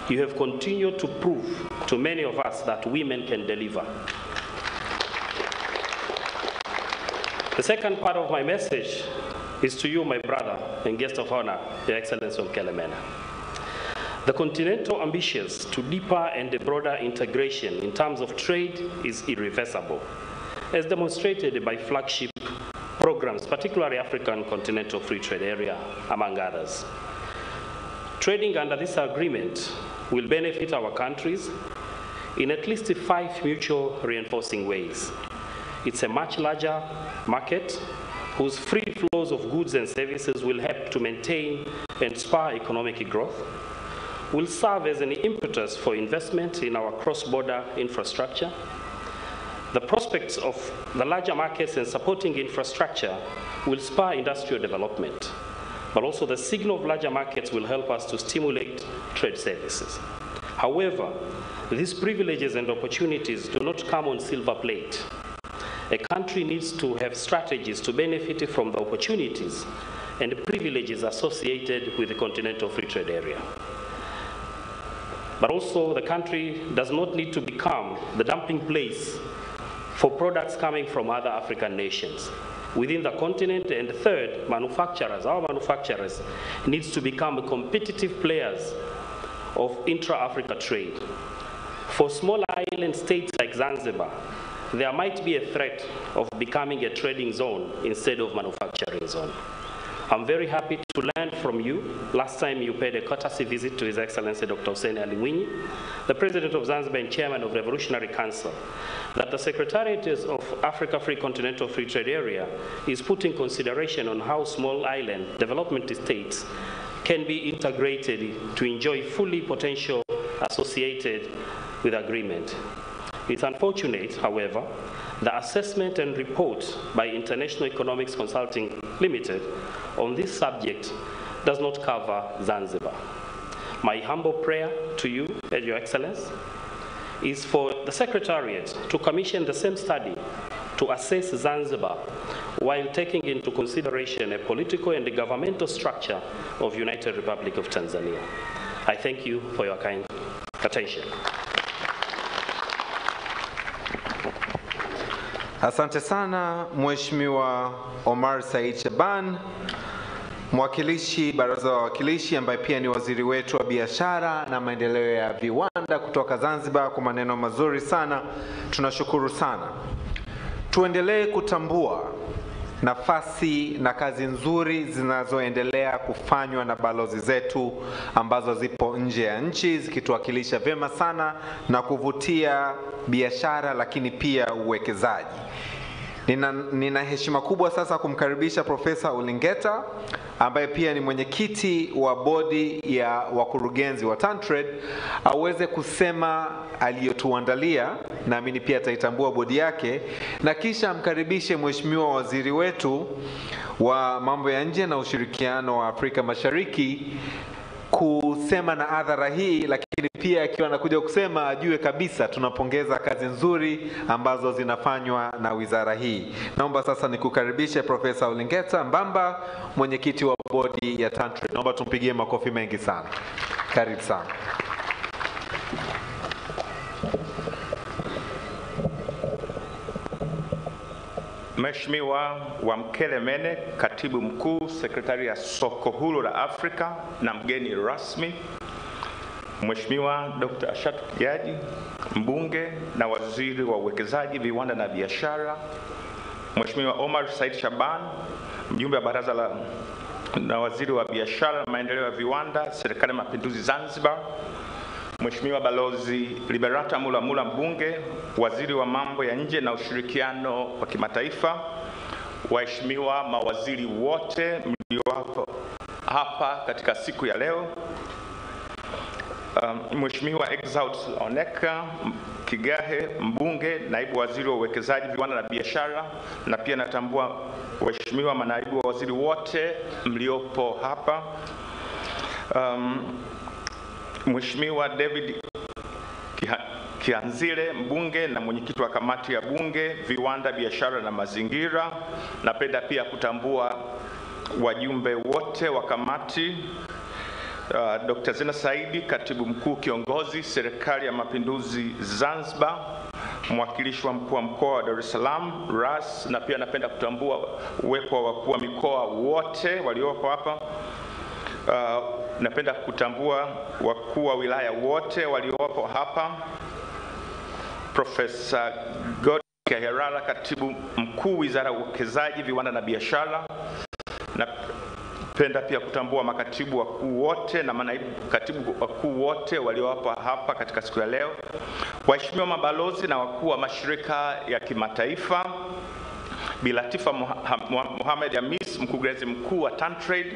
You have continued to prove to many of us that women can deliver. The second part of my message is to you, my brother and guest of honor, Your Excellency Mkelemene. The continental ambitions to deeper and broader integration in terms of trade is irreversible, as demonstrated by flagship programs, particularly African Continental Free Trade Area, among others. Trading under this agreement will benefit our countries in at least 5 mutual reinforcing ways. It's a much larger market whose free flows of goods and services will help to maintain and spur economic growth, will serve as an impetus for investment in our cross-border infrastructure. The prospects of the larger markets and supporting infrastructure will spur industrial development, but also the signal of larger markets will help us to stimulate trade services. However, these privileges and opportunities do not come on silver plate. A country needs to have strategies to benefit from the opportunities and privileges associated with the continental free trade area. But also, the country does not need to become the dumping place for products coming from other African nations within the continent. And third, our manufacturers needs to become competitive players of intra-Africa trade. For small island states like Zanzibar, there might be a threat of becoming a trading zone instead of manufacturing zone. I'm very happy to learn from you. Last time you paid a courtesy visit to His Excellency Dr. Hussein Ali Mwinyi, the President of Zanzibar and Chairman of Revolutionary Council, that the Secretariat of Africa Free Continental Free Trade Area is putting consideration on how small island development states can be integrated to enjoy fully potential associated with agreement. It's unfortunate, however, the assessment and report by International Economics Consulting Limited on this subject does not cover Zanzibar. My humble prayer to you, Your Excellency, is for the Secretariat to commission the same study to assess Zanzibar while taking into consideration a political and governmental structure of United Republic of Tanzania. I thank you for your kind attention. Asante sana Mheshimiwa Omar Said Shaban, mwakilishi Baraza la Wawakilishi ambaye pia ni waziri wetu wa biashara na maendeleo ya viwanda kutoka Zanzibar, kwa maneno mazuri sana. Tunashukuru sana. Tuendelee kutambua nafasi na kazi nzuri zinazoendelea kufanywa na balozi zetu ambazo zipo nje ya nchi zikituwakilisha vyema sana na kuvutia biashara lakini pia uwekezaji. Nina heshima kubwa sasa kumkaribisha Profesa Ulingeta ambaye pia ni mwenyekiti wa bodi ya wakurugenzi wa TanTrade aweze kusema aliyotuandalia, naamini pia ataitambua bodi yake, na kisha amkaribishe Mheshimiwa waziri wetu wa mambo ya nje na ushirikiano wa Afrika Mashariki kusema na adhara hii, lakini pia akiwa anakuja kusema ajue kabisa tunapongeza kazi nzuri ambazo zinafanywa na wizara hii. Naomba sasa nikukaribishe Profesa Ulingeta Mbamba, mwenyekiti wa bodi ya TanTrade. Naomba tumpigie makofi mengi sana. Karibu sana. Mheshimiwa Wamkele, katibu mkuu sekretari ya soko huru la Afrika na mgeni rasmi, Mheshimiwa Dr. Ashatu Kijaji, mbunge na waziri wa uwekezaji, viwanda na biashara, Mheshimiwa Omar Said Shaban, mjumbe wa baraza na waziri wa biashara na maendeleo ya viwanda, serikali ya mapinduzi Zanzibar, Mheshimiwa Balozi Liberata Mula, mbunge, waziri wa mambo ya nje na ushirikiano wa kimataifa, waheshimiwa mawaziri wote mliopo hapa katika siku ya leo, Mheshimiwa Exaud Oneka Kigahe, mbunge, naibu waziri wa uwekezaji, viwanda na biashara, na pia natambua waheshimiwa manaibu wa waziri wote mliopo hapa, Mheshimiwa David Kianzile, mbunge na mwenyekiti wa kamati ya bunge, viwanda, biashara na mazingira. Napenda pia kutambua wajumbe wote wa kamati, Dr. Zena Saidi, katibu mkuu kiongozi serikali ya mapinduzi Zanzibar, mwakilishi wa mkuu wa mkoa wa Dar es Salaam RAS, na pia napenda kutambua uwepo wa wakuu wa mikoa wote waliopo hapa. Napenda kutambua wakuu wa wilaya wote waliopo hapa, Profesa Godke, katibu mkuu wizara ya uwekezaji, viwanda na biashara. Napenda pia kutambua makatibu wakuu wote na manaibu katibu wakuu wote waliopo hapa katika siku ya leo, waheshimiwa mabalozi na wakuu wa mashirika ya kimataifa, Bilatifa Mohamed Hamis, mkurugenzi mkuu wa TanTrade,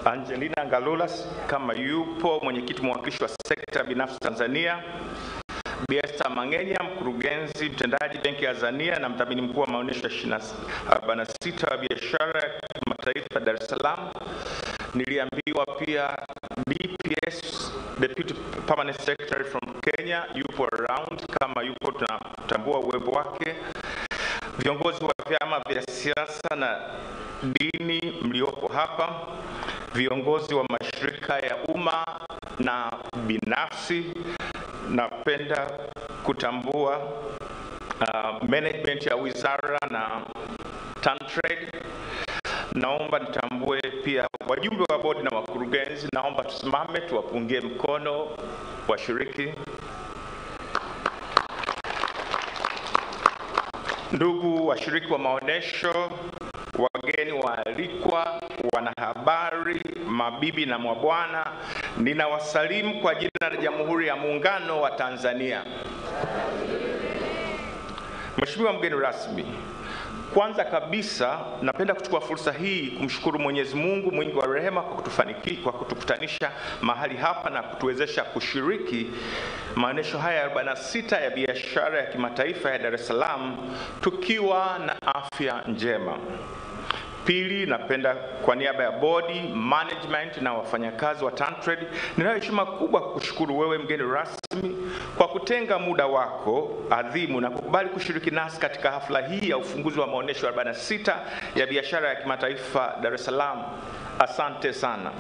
Angelina Ngalula kama yupo, mwenyekiti mwakilishi wa sekta binafsi Tanzania, Biashara Mangenya, mkurugenzi mtendaji benki ya Tanzania na mdhamini mkuu wa Maonesho 26 wa biashara ya kimataifa Dar es Salaam. Niliambiwa pia BPS Deputy Permanent Secretary from Kenya yupo around, kama yupo tunatambua uwepo wake. Viongozi wa vyama vya siasa na dini mliopo hapa, viongozi wa mashirika ya umma na binafsi, napenda kutambua management ya wizara na TanTrade. Naomba nitambue pia wajumbe wa bodi na wakurugenzi. Naomba tusimame tuwapungie mkono washiriki. Ndugu washiriki wa maonesho, wageni waalikwa, wanahabari, mabibi na mabwana, ninawasalimu kwa jina la Jamhuri ya Muungano wa Tanzania. Mheshimiwa mgeni rasmi, kwanza kabisa napenda kuchukua fursa hii kumshukuru Mwenyezi Mungu mwingi wa rehema kwa kutukutanisha mahali hapa na kutuwezesha kushiriki maonesho haya 46 ya biashara ya kimataifa ya Dar es Salaam tukiwa na afya njema. Pili, napenda kwa niaba ya bodi, management na wafanyakazi wa TanTrade, ninayo heshima kubwa kukushukuru wewe mgeni rasmi kwa kutenga muda wako adhimu na kukubali kushiriki nasi katika hafla hii ya ufunguzi wa maonesho 46 ya biashara ya kimataifa Dar es Salaam. Asante sana.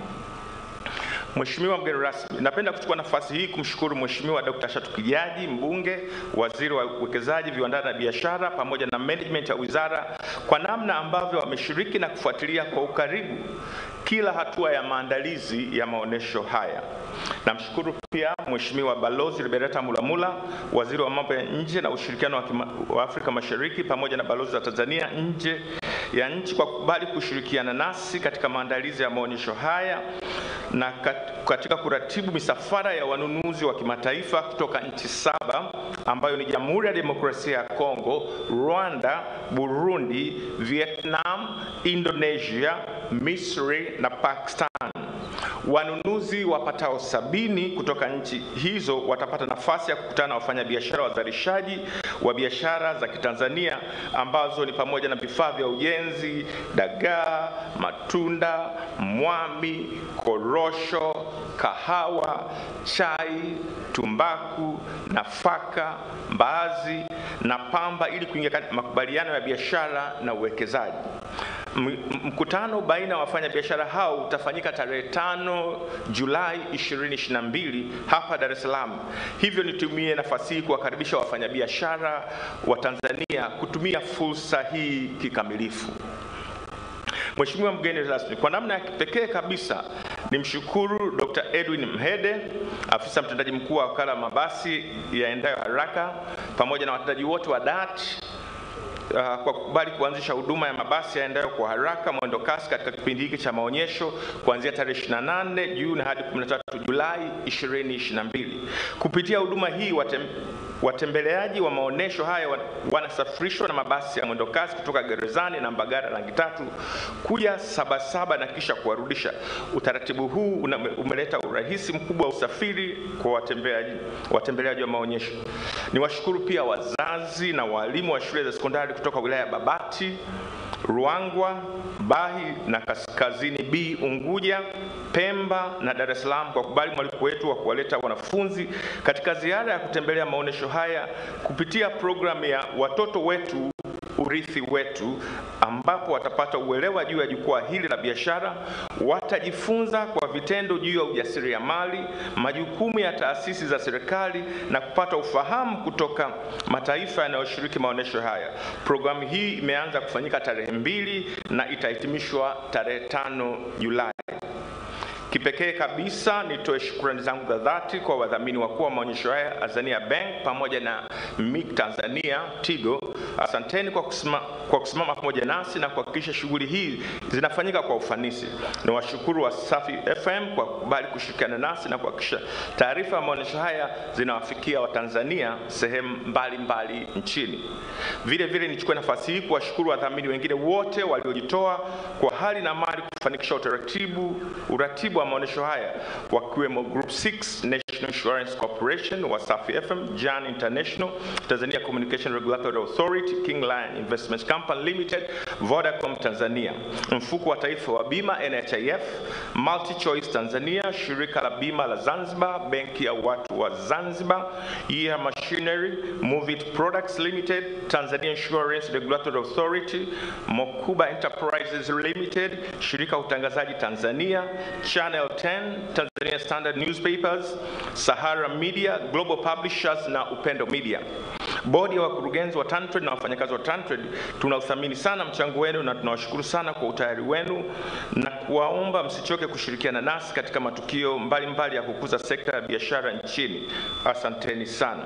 Mheshimiwa mgeni rasmi, napenda kuchukua nafasi hii kumshukuru Mheshimiwa Dr. Shatukijaji, mbunge, waziri wa uwekezaji, viwanda na biashara, pamoja na management ya wizara kwa namna ambavyo wameshiriki na kufuatilia kwa ukaribu kila hatua ya maandalizi ya maonesho haya. Namshukuru pia Mheshimiwa Balozi Liberata Mulamula, waziri wa mambo ya nje na ushirikiano wa Afrika Mashariki, pamoja na balozi wa Tanzania nje ya nchi kwa kukubali kushirikiana nasi katika maandalizi ya maonesho haya na katika kuratibu misafara ya wanunuzi wa kimataifa kutoka nchi 7 ambayo ni Jamhuri ya Demokrasia ya Kongo, Rwanda, Burundi, Vietnam, Indonesia, Misri na Pakistan. Wanunuzi wapatao 70 kutoka nchi hizo watapata nafasi ya kukutana na wafanyabiashara wazalishaji wa biashara za Kitanzania ambazo ni pamoja na vifaa vya ujenzi, dagaa, matunda, mwami, korosho, kahawa, chai, tumbaku, nafaka, mbaazi na pamba ili kuingia katika makubaliano ya biashara na uwekezaji. Mkutano baina ya wafanyabiashara hao utafanyika tarehe 5 Julai 2022 hapa Dar es Salaam. Hivyo nitumie nafasi hii kuwakaribisha wafanyabiashara wa Tanzania kutumia fursa hii kikamilifu. Mheshimiwa mgeni rasmi, kwa namna ya kipekee kabisa nimshukuru Dr. Edwin Mhede, afisa mtendaji mkuu wa wakala wa mabasi yaendayo haraka, pamoja na watendaji wote wa DART kwa kukubali kuanzisha huduma ya mabasi yaendayo kwa haraka mwendo kasi katika kipindi hiki cha maonyesho kuanzia tarehe 28 Juni hadi 13 Julai 2022. Kupitia huduma hii watembeleaji wa maonesho haya wanasafirishwa na mabasi ya mwendo kasi kutoka Gerezani na Mbagala rangi 3 kuja Sabasaba na kisha kuwarudisha. Utaratibu huu umeleta urahisi mkubwa wa usafiri kwa watembeleaji wa maonyesho. Niwashukuru pia wazazi na walimu wa shule za sekondari kutoka wilaya ya Babati, Ruangwa, Bahi na Kaskazini B, Unguja, Pemba na Dar es Salaam kwa kubali mwaliko wetu wa kuwaleta wanafunzi katika ziara ya kutembelea maonesho haya kupitia programu ya Watoto Wetu Urithi Wetu, ambapo watapata uelewa juu ya jukwaa hili la biashara, watajifunza kwa vitendo juu ya ujasiriamali, majukumu ya taasisi za serikali na kupata ufahamu kutoka mataifa yanayoshiriki maonesho haya. Programu hii imeanza kufanyika tarehe 2 na itahitimishwa tarehe 5 Julai. Kipekee kabisa nitoe shukrani zangu za dhati kwa wadhamini wakuu wa maonyesho haya, Azania Bank pamoja na MIC Tanzania Tigo. Asanteni kwa kusimama pamoja nasi na kuhakikisha shughuli hii zinafanyika kwa ufanisi. Niwashukuru Wasafi FM kwa kukubali kushirikiana nasi na kuhakikisha taarifa ya maonyesho haya zinawafikia Watanzania sehemu mbalimbali nchini. Vile vile nichukue nafasi hii kuwashukuru wadhamini wengine wote waliojitoa kwa hali na mali kufanikisha uratibu wa maonyesho haya, wakiwemo Group 6 Nation National Insurance Corporation, Wasafi FM, Jan International, Tanzania Communication Regulatory Authority, King Lion Investments Company Limited, Vodacom Tanzania, Mfuko wa Taifa wa Bima NHIF, Multi Choice Tanzania, Shirika la Bima la Zanzibar, Benki ya Watu wa Zanzibar, Year Machinery, Move It Products Limited, Tanzania Insurance Regulatory Authority, Mokuba Enterprises Limited, Shirika Utangazaji Tanzania, Channel 10, Tanzania Standard Newspapers, Sahara Media, Global Publishers na Upendo Media. Bodi ya wakurugenzi wa TanTrade na wafanyakazi wa TanTrade, tunauthamini sana mchango wenu na tunawashukuru sana kwa utayari wenu na kuwaomba msichoke kushirikiana nasi katika matukio mbalimbali ya kukuza sekta ya biashara nchini. Asanteni sana.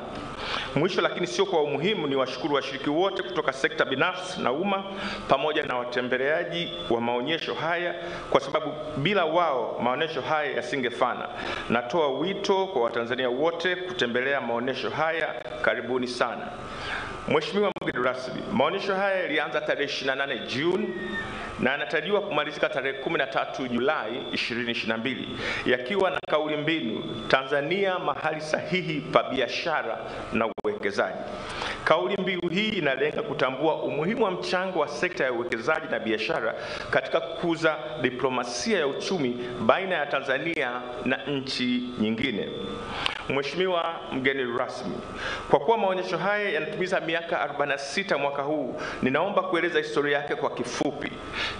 Mwisho lakini sio kwa umuhimu, ni washukuru washiriki wote kutoka sekta binafsi na umma pamoja na watembeleaji wa maonyesho haya, kwa sababu bila wao maonyesho haya yasingefana. Natoa wito kwa Watanzania wote kutembelea maonyesho haya. Karibuni sana. Mheshimiwa mgeni rasmi, maonyesho haya yalianza tarehe 28 Juni na yanatarajiwa kumalizika tarehe 13 Julai 2022, yakiwa na kauli mbiu Tanzania mahali sahihi pa biashara na uwekezaji. Kauli mbiu hii inalenga kutambua umuhimu wa mchango wa sekta ya uwekezaji na biashara katika kukuza diplomasia ya uchumi baina ya Tanzania na nchi nyingine. Mheshimiwa mgeni rasmi, kwa kuwa maonyesho haya yanatimiza miaka 46 mwaka huu, ninaomba kueleza historia yake kwa kifupi.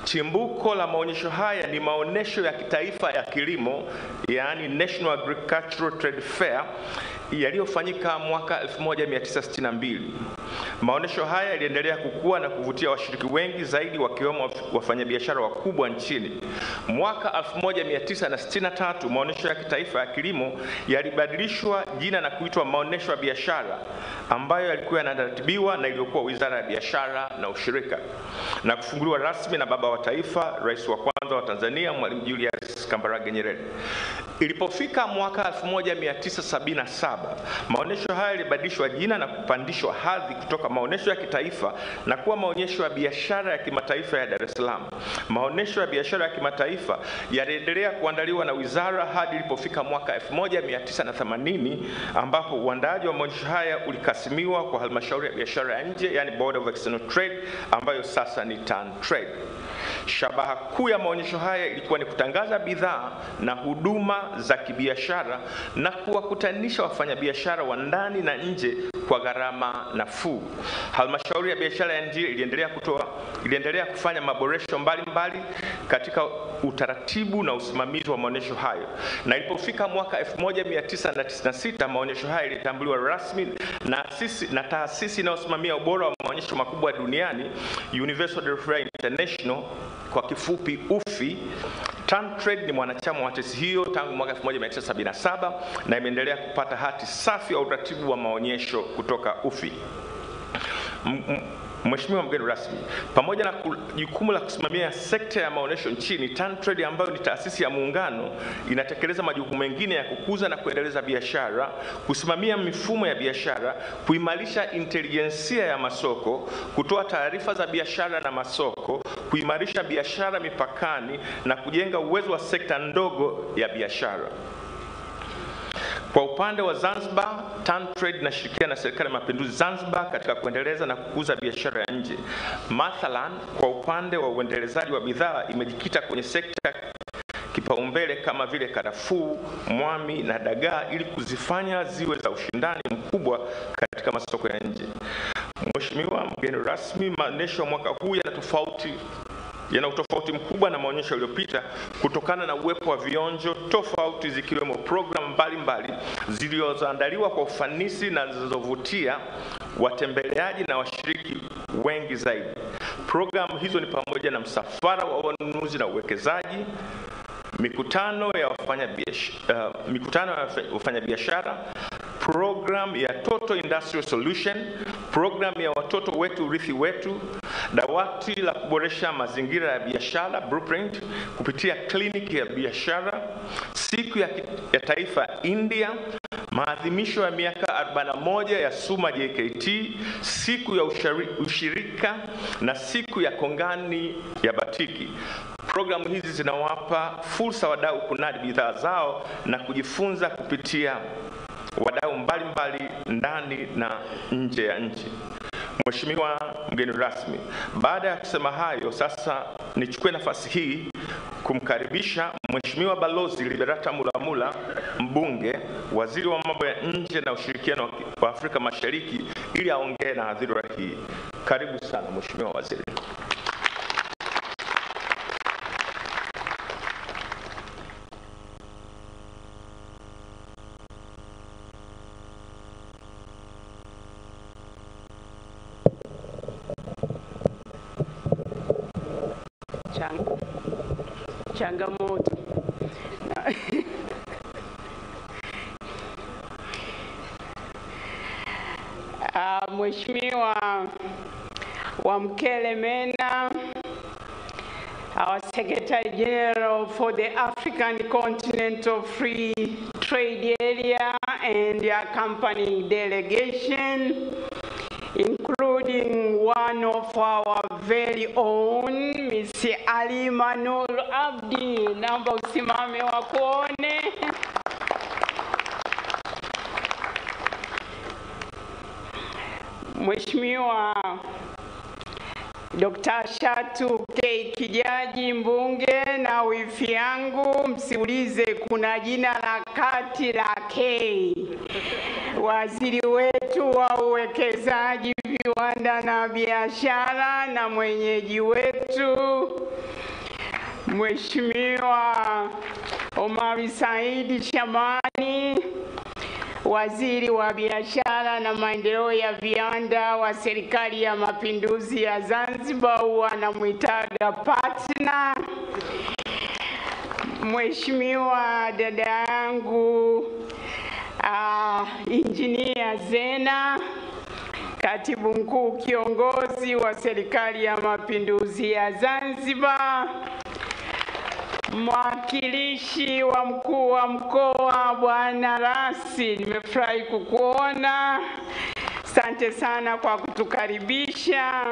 Chimbuko la maonyesho haya ni maonesho ya kitaifa ya kilimo, yaani National Agricultural Trade Fair, yaliyofanyika mwaka 1962. Maonesho haya yaliendelea kukua na kuvutia washiriki wengi zaidi, wakiwemo wafanyabiashara wakubwa nchini. Mwaka 1963 maonesho ya kitaifa ya kilimo yalibadilishwa jina na kuitwa Maonesho ya Biashara, ambayo yalikuwa yanaratibiwa na iliyokuwa Wizara ya Biashara na Ushirika, na kufunguliwa rasmi na baba wa taifa, Rais wa kwanza wa Tanzania, Mwalimu Julius Kambarage Nyerere. Ilipofika mwaka 1977, maonesho haya yalibadilishwa jina na kupandishwa hadhi kutoka maonesho ya kitaifa na kuwa maonyesho ya biashara ya kimataifa ya Dar es Salaam. Maonesho ya biashara ya kimataifa yaliendelea kuandaliwa na wizara hadi ilipofika mwaka 1980, ambapo uandaaji wa maonyesho haya ulikasimiwa kwa halmashauri ya biashara ya nje, yani Board of External Trade, ambayo sasa ni TanTrade. Shabaha kuu ya maonyesho haya ilikuwa ni kutangaza bidhaa na huduma za kibiashara na kuwakutanisha wafanyabiashara wa ndani na nje kwa gharama nafuu. Halmashauri ya biashara ya nje iliendelea kufanya maboresho mbalimbali katika utaratibu na usimamizi wa maonyesho hayo, na ilipofika mwaka 1996 maonyesho haya yalitambuliwa rasmi na taasisi inayosimamia ubora wa maonyesho makubwa duniani, Universal Trade Fair International, kwa kifupi UFI. TanTrade ni mwanachama wa taasisi hiyo tangu mwaka 1977 na imeendelea kupata hati safi ya uratibu wa maonyesho kutoka UFI. Mheshimiwa mgeni rasmi, pamoja na jukumu la kusimamia sekta ya maonyesho nchini, TanTrade ambayo ni taasisi ya muungano inatekeleza majukumu mengine ya kukuza na kuendeleza biashara, kusimamia mifumo ya biashara, kuimarisha intelijensia ya masoko, kutoa taarifa za biashara na masoko, kuimarisha biashara mipakani na kujenga uwezo wa sekta ndogo ya biashara. Kwa upande wa Zanzibar, TanTrade inashirikiana na Serikali ya Mapinduzi Zanzibar katika kuendeleza na kukuza biashara ya nje. Mathalan, kwa upande wa uendelezaji wa bidhaa imejikita kwenye sekta kipaumbele kama vile karafuu, mwami na dagaa ili kuzifanya ziwe za ushindani mkubwa katika masoko ya nje. Mheshimiwa mgeni rasmi, maonesho mwaka huu yana utofauti mkubwa na maonyesho yaliyopita kutokana na uwepo wa vionjo tofauti, zikiwemo programu mbalimbali zilizoandaliwa kwa ufanisi na zilizovutia watembeleaji na washiriki wengi zaidi. Programu hizo ni pamoja na msafara wa wanunuzi na uwekezaji, mikutano ya wafanyabiashara, program ya Total Industrial Solution, program ya watoto wetu urithi wetu, dawati la kuboresha mazingira ya biashara Blueprint kupitia kliniki ya biashara, siku ya taifa India, maadhimisho ya miaka 41 ya SUMA JKT, siku ya ushirika na siku ya kongani ya batiki. Programu hizi zinawapa fursa wadau kunadi bidhaa zao na kujifunza kupitia wadau mbalimbali ndani na nje ya nchi. Mheshimiwa mgeni rasmi, baada ya kusema hayo, sasa nichukue nafasi hii kumkaribisha Mheshimiwa Balozi Liberata Mulamula, mbunge, waziri wa mambo ya nje na ushirikiano wa Afrika Mashariki, ili aongee na hadhira hii. Karibu sana Mheshimiwa Waziri. Changamoto. Mheshimiwa Wamkele Mena, our Secretary General for the African Continental Free Trade Area and the accompanying delegation, including one of our very own, Mr. Ali Manul Abdi, namba usimame wakuone. Mheshimiwa Dr. Shatu K. Kijaji, mbunge, na wifi yangu, msiulize kuna jina la kati la K. Waziri wetu wa uwekezaji, viwanda na biashara, na mwenyeji wetu Mheshimiwa Omari Saidi Shamani, waziri wa biashara na maendeleo ya viwanda wa serikali ya mapinduzi ya Zanzibar, wanamwitaga partner. Mheshimiwa dada yangu Engineer Zena, katibu mkuu kiongozi wa serikali ya mapinduzi ya Zanzibar, mwakilishi wa mkuu wa mkoa Bwana Rasi, nimefurahi kukuona. Asante sana kwa kutukaribisha.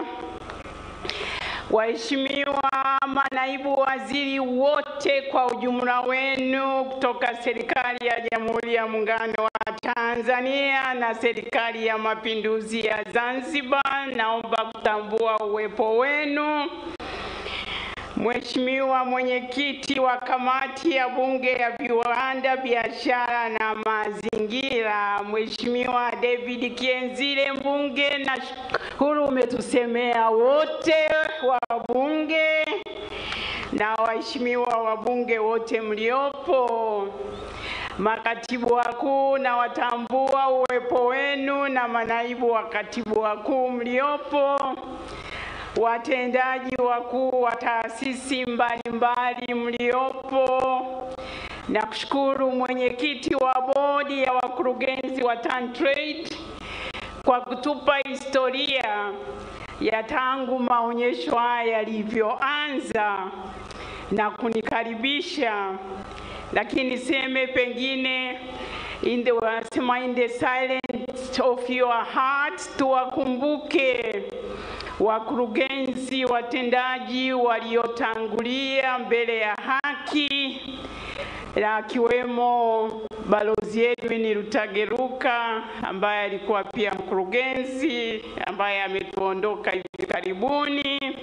Waheshimiwa manaibu waziri wote kwa ujumla wenu kutoka serikali ya Jamhuri ya Muungano wa Tanzania na serikali ya mapinduzi ya Zanzibar, naomba kutambua uwepo wenu. Mheshimiwa mwenyekiti wa kamati ya bunge ya viwanda, biashara na mazingira, Mheshimiwa David Kienzile, mbunge, na shukuru umetusemea wote wa bunge na waheshimiwa wabunge wote mliopo, makatibu wakuu, na watambua uwepo wenu, na manaibu wa katibu wakuu mliopo, watendaji wakuu wa taasisi mbalimbali mliopo, na kushukuru mwenyekiti wa bodi ya wakurugenzi wa TanTrade kwa kutupa historia ya tangu maonyesho haya yalivyoanza na kunikaribisha. Lakini seme pengine in the silence of your heart, tuwakumbuke wakurugenzi watendaji waliotangulia mbele ya haki, akiwemo Balozi Edwin Rutageruka ambaye alikuwa pia mkurugenzi ambaye ametuondoka hivi karibuni.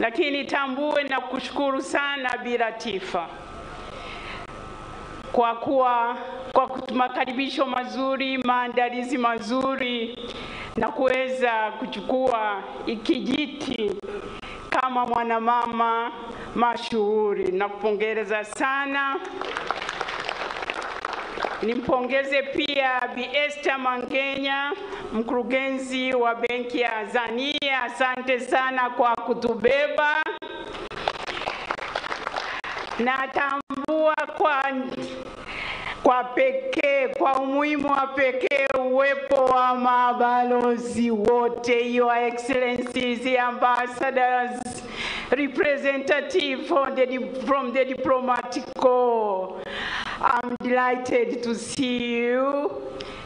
Lakini tambue na kushukuru sana Bi Latifa kwa makaribisho mazuri, maandalizi mazuri, na kuweza kuchukua ikijiti kama mwanamama mashuhuri. Na kupongeza sana. Nimpongeze pia Bi Esther Mangenya, mkurugenzi wa benki ya Azania. Asante sana kwa kutubeba. Natambua kwa pekee, kwa umuhimu wa pekee, uwepo wa mabalozi wote, Your Excellencies, the ambassadors, representative from the diplomatic corps. I'm delighted to see you,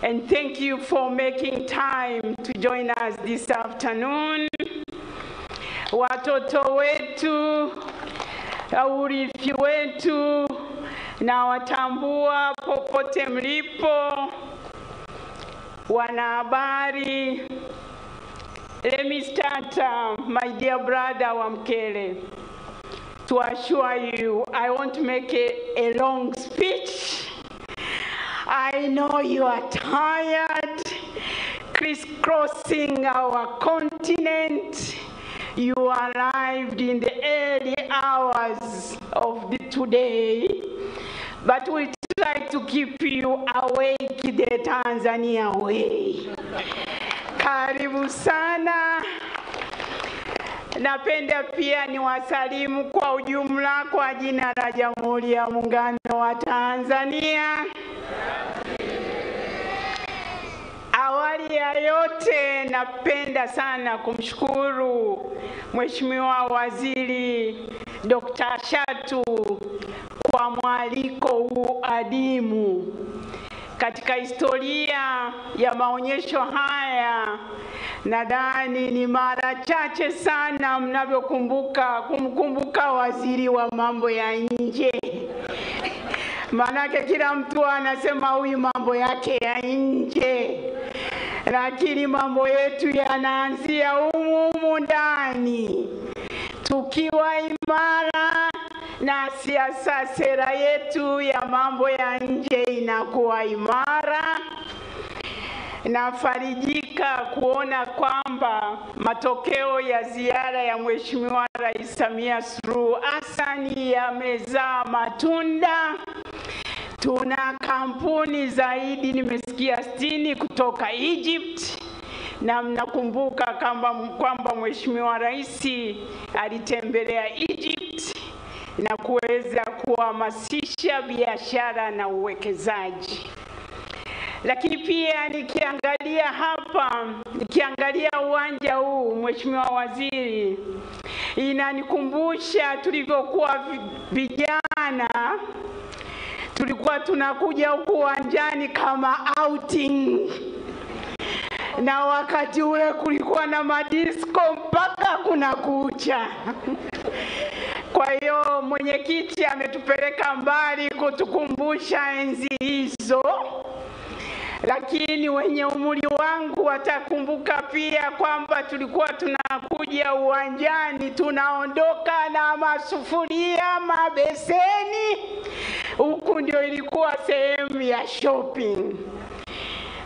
and thank you for making time to join us this afternoon. Watoto wetu, urithi wetu na watambua popote mlipo. Wanahabari, let me start, my dear brother Wamkele, to assure you, I won't make a long speech. I know you are tired, crisscrossing our continent. You arrived in the early hours of today, but we try to keep you awake the Tanzania way. Karibu sana. Napenda pia niwasalimu kwa ujumla kwa jina la Jamhuri ya Muungano wa Tanzania. Awali ya yote napenda sana kumshukuru Mheshimiwa Waziri Dr. Shatu kwa mwaliko huu adimu. Katika historia ya maonyesho haya, nadhani ni mara chache sana kumkumbuka waziri wa mambo ya nje. Manake kila mtu anasema huyu mambo yake ya nje, lakini mambo yetu yanaanzia humu ndani. Tukiwa imara na siasa, sera yetu ya mambo ya nje inakuwa imara. Nafarijika kuona kwamba matokeo ya ziara ya Mheshimiwa Rais Samia Suluhu Hassan yamezaa matunda. Tuna kampuni zaidi nimesikia 60 kutoka Egypt, na mnakumbuka kwamba Mheshimiwa Rais alitembelea Egypt na kuweza kuhamasisha biashara na uwekezaji. Lakini pia nikiangalia uwanja huu, Mheshimiwa Waziri, inanikumbusha tulivyokuwa vijana, tulikuwa tunakuja huku uwanjani kama outing. Na wakati ule kulikuwa na madisco mpaka kuna kucha. Kwa hiyo mwenyekiti ametupeleka mbali kutukumbusha enzi hizo. Lakini wenye umri wangu watakumbuka pia kwamba tulikuwa tunakuja uwanjani, tunaondoka na masufuria, mabeseni. Huku ndio ilikuwa sehemu ya shopping.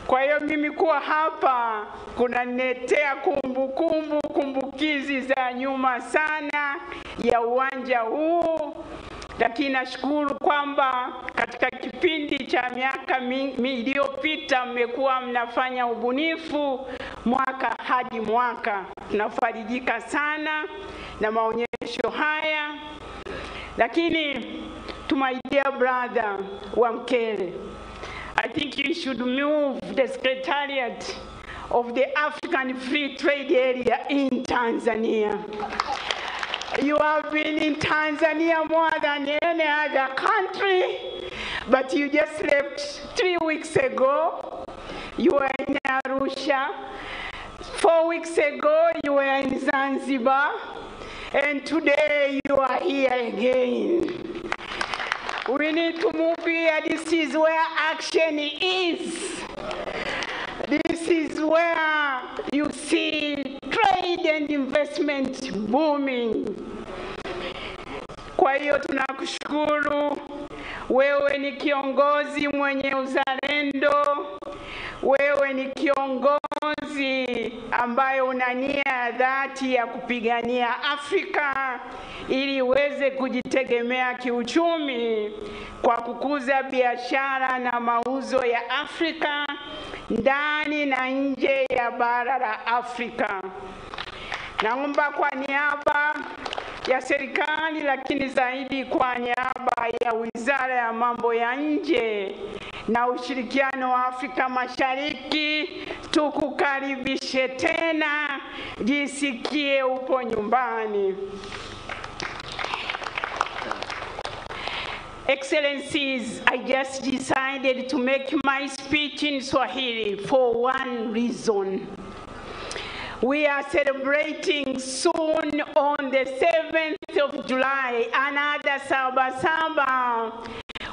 Kwa hiyo mimi kuwa hapa kunaniletea kumbukizi za nyuma sana ya uwanja huu. Lakini nashukuru kwamba katika kipindi cha miaka iliyopita mmekuwa mnafanya ubunifu mwaka hadi mwaka. Tunafarijika sana na maonyesho haya. Lakini to my dear brother Wamkele, I think you should move the Secretariat of the African Free Trade Area in Tanzania. You have been in Tanzania more than any other country, but you just left 3 weeks ago. You were in Arusha. 4 weeks ago, you were in Zanzibar. And today, you are here again. We need to move here. This is where action is. This is where you see trade and investment booming. Kwa hiyo tunakushukuru. Wewe ni kiongozi mwenye uzalendo. Wewe ni kiongozi ambaye una nia ya dhati ya kupigania Afrika ili iweze kujitegemea kiuchumi kwa kukuza biashara na mauzo ya Afrika ndani na nje ya bara la Afrika. Naomba kwa niaba ya serikali, lakini zaidi kwa niaba ya Wizara ya Mambo ya Nje na Ushirikiano wa Afrika Mashariki, tukukaribishe tena, jisikie upo nyumbani. Excellencies, I just decided to make my speech in Swahili for one reason. We are celebrating soon on the 7th of July, another Sabasaba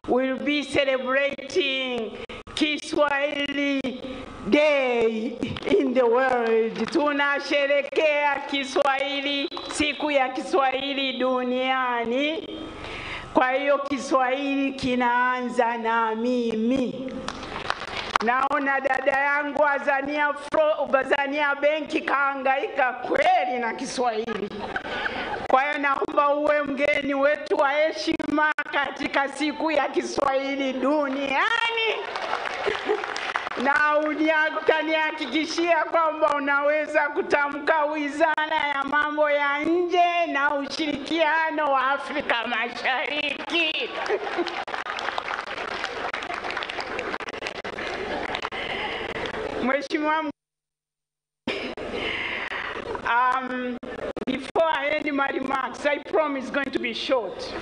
will be celebrating Kiswahili Day in the world. Tunasherekea Kiswahili, siku ya Kiswahili duniani. Kwa hiyo Kiswahili kinaanza na mimi. Naona dada yangu Azania benki kaangaika kweli na Kiswahili. Kwa hiyo naomba uwe mgeni wetu wa heshima katika siku ya Kiswahili duniani. Na utanihakikishia kwamba unaweza kutamka Wizara ya Mambo ya Nje na Ushirikiano wa Afrika Mashariki. Mheshimiwa, before I end my remarks, I promise going to be short.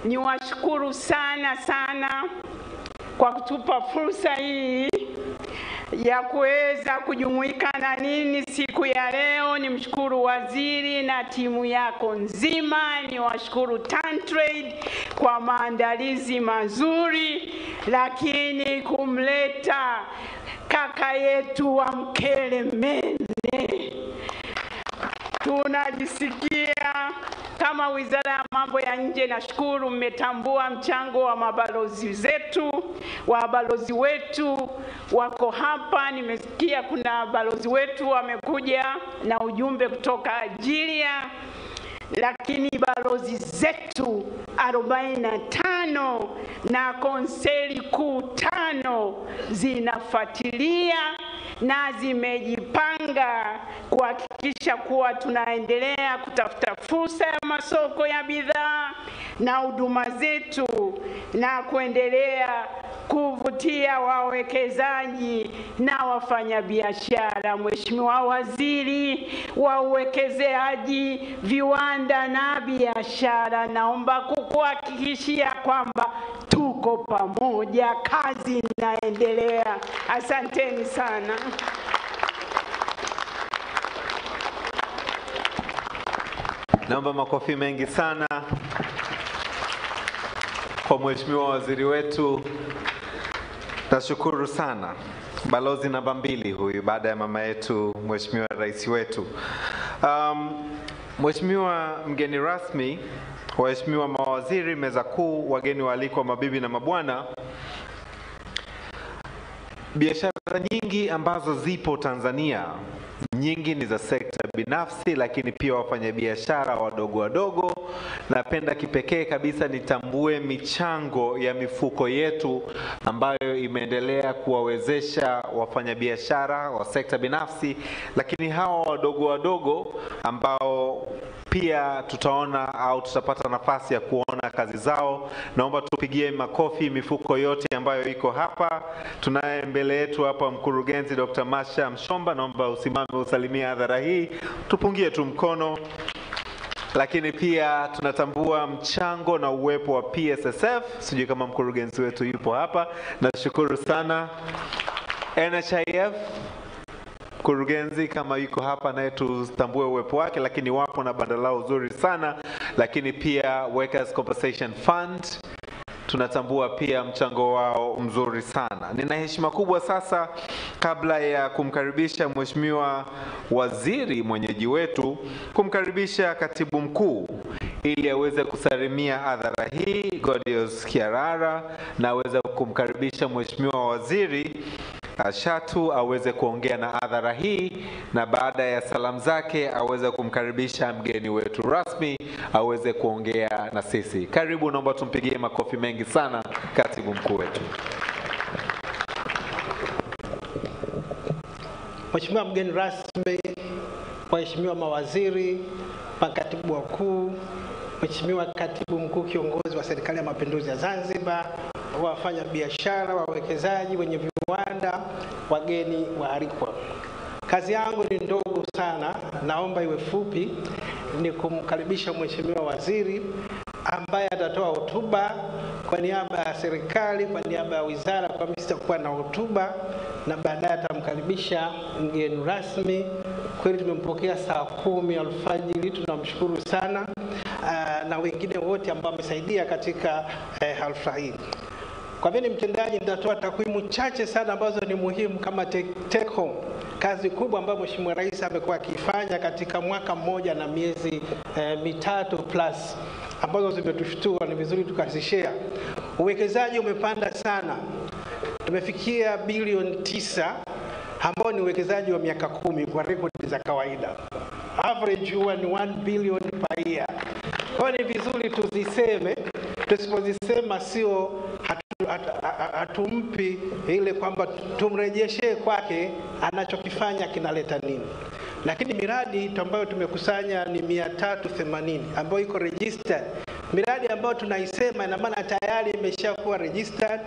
Niwashukuru sana kwa kutupa fursa hii ya kuweza kujumuika na nini siku ya leo. Nimshukuru waziri na timu yako nzima, niwashukuru TanTrade kwa maandalizi mazuri, lakini kumleta kaka yetu wa Mkelemene, tunajisikia kama Wizara ya Mambo ya Nje, nashukuru mmetambua mchango wa mabalozi zetu, balozi wetu wako hapa. Nimesikia kuna balozi wetu wamekuja na ujumbe kutoka Algeria, lakini balozi zetu 45 na konseli kuu 5 zinafuatilia na zimejipanga kuhakikisha kuwa tunaendelea kutafuta fursa ya masoko ya bidhaa na huduma zetu na kuendelea kuvutia wawekezaji na wafanyabiashara. Mheshimiwa Waziri wa Uwekezaji, Viwanda na Biashara, naomba kukuhakikishia kwamba tuko pamoja, kazi inaendelea. Asanteni sana. Naomba makofi mengi sana kwa Mheshimiwa Waziri wetu. Nashukuru sana. Balozi namba 2 huyu baada ya mama yetu Mheshimiwa Rais wetu. Mheshimiwa mgeni rasmi, waheshimiwa mawaziri, meza kuu, wageni waalikwa, mabibi na mabwana. Biashara nyingi ambazo zipo Tanzania, nyingi ni za sekta binafsi, lakini pia wafanyabiashara wadogo. Napenda kipekee kabisa nitambue michango ya mifuko yetu ambayo imeendelea kuwawezesha wafanyabiashara wa sekta binafsi, lakini hawa wadogo ambao pia tutaona au tutapata nafasi ya kuona kazi zao. Naomba tupigie makofi mifuko yote ambayo iko hapa. Tunaye mbele yetu hapa mkurugenzi Dr. Masha Mshomba, naomba usimame usalimie hadhara hii, tupungie tu mkono. Lakini pia tunatambua mchango na uwepo wa PSSF, sijui kama mkurugenzi wetu yupo hapa, nashukuru sana. NHIF mkurugenzi kama yuko hapa naye tutambue uwepo wake, lakini wapo na banda lao zuri sana. Lakini pia Workers Compensation Fund tunatambua pia mchango wao mzuri sana. Nina heshima kubwa sasa, kabla ya kumkaribisha Mheshimiwa Waziri mwenyeji wetu, kumkaribisha Katibu Mkuu ili aweze kusalimia hadhara hii, Godius Kiarara, na aweze kumkaribisha Mheshimiwa Waziri Shatu aweze kuongea na hadhara hii, na baada ya salamu zake aweze kumkaribisha mgeni wetu rasmi aweze kuongea na sisi. Karibu, naomba tumpigie makofi mengi sana Katibu Mkuu wetu. Mheshimiwa mgeni rasmi, waheshimiwa mawaziri, makatibu wakuu, Mheshimiwa Katibu Mkuu kiongozi wa Serikali ya Mapinduzi ya Zanzibar, wafanya biashara, wawekezaji, wenye viwanda, wageni waalikwa. Kazi yangu ni ndogo sana, naomba iwe fupi. Ni kumkaribisha Mheshimiwa Waziri ambaye atatoa hotuba kwa niaba ya serikali, kwa niaba ya wizara, kwa mimi sitakuwa na hotuba, na baadaye atamkaribisha mgeni rasmi. Kweli tumempokea saa 10 alfajiri, tunamshukuru sana na wengine wote ambao wamesaidia katika hafla hii. Kwa vile mtendaji, nitatoa takwimu chache sana ambazo ni muhimu kama take home, kazi kubwa ambayo Mheshimiwa Rais amekuwa akifanya katika mwaka mmoja na miezi mitatu plus, ambazo zimetushtua, ni vizuri tukazishare. Uwekezaji umepanda sana, tumefikia bilioni 9 ambao ni uwekezaji wa miaka 10 kwa rekodi za kawaida. Average huwa ni 1 billion per year. Kwa ni vizuri tuziseme, tusipozisema sio hatumpi ile kwamba tumrejeshe kwake anachokifanya kinaleta nini. Lakini miradi ambayo tumekusanya ni 380 ambayo iko registered. Miradi ambayo tunaisema ina maana tayari imeshakuwa registered,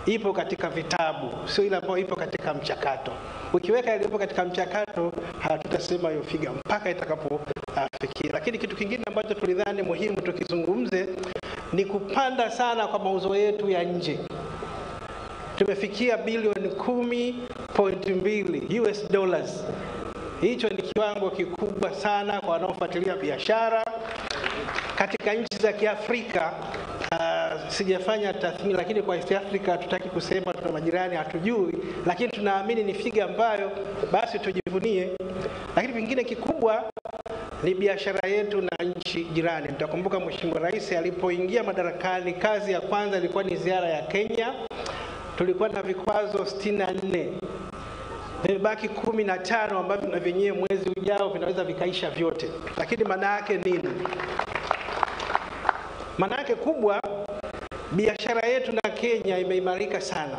ipo katika vitabu, sio ile ambayo ipo katika mchakato. Ukiweka ile ipo katika mchakato, hatutasema hiyo figa mpaka itakapofikia. Lakini kitu kingine ambacho tulidhani muhimu tukizungumze ni kupanda sana kwa mauzo yetu ya nje. Tumefikia bilioni 10.2 US dollars. Hicho ni kiwango kikubwa sana kwa wanaofuatilia biashara katika nchi za Kiafrika. Sijafanya tathmini, lakini kwa East Africa tutaki kusema, tuna majirani hatujui, lakini tunaamini ni figa ambayo basi tujivunie. Lakini vingine kikubwa ni biashara yetu na nchi jirani. Mtakumbuka Mheshimiwa Rais alipoingia madarakani, kazi ya kwanza ilikuwa ni ziara ya Kenya. Tulikuwa na vikwazo 64. Vimebaki 15 ambavyo na vyenyewe mwezi ujao vinaweza vikaisha vyote. Lakini maana yake nini? Maana yake kubwa, biashara yetu na Kenya imeimarika sana.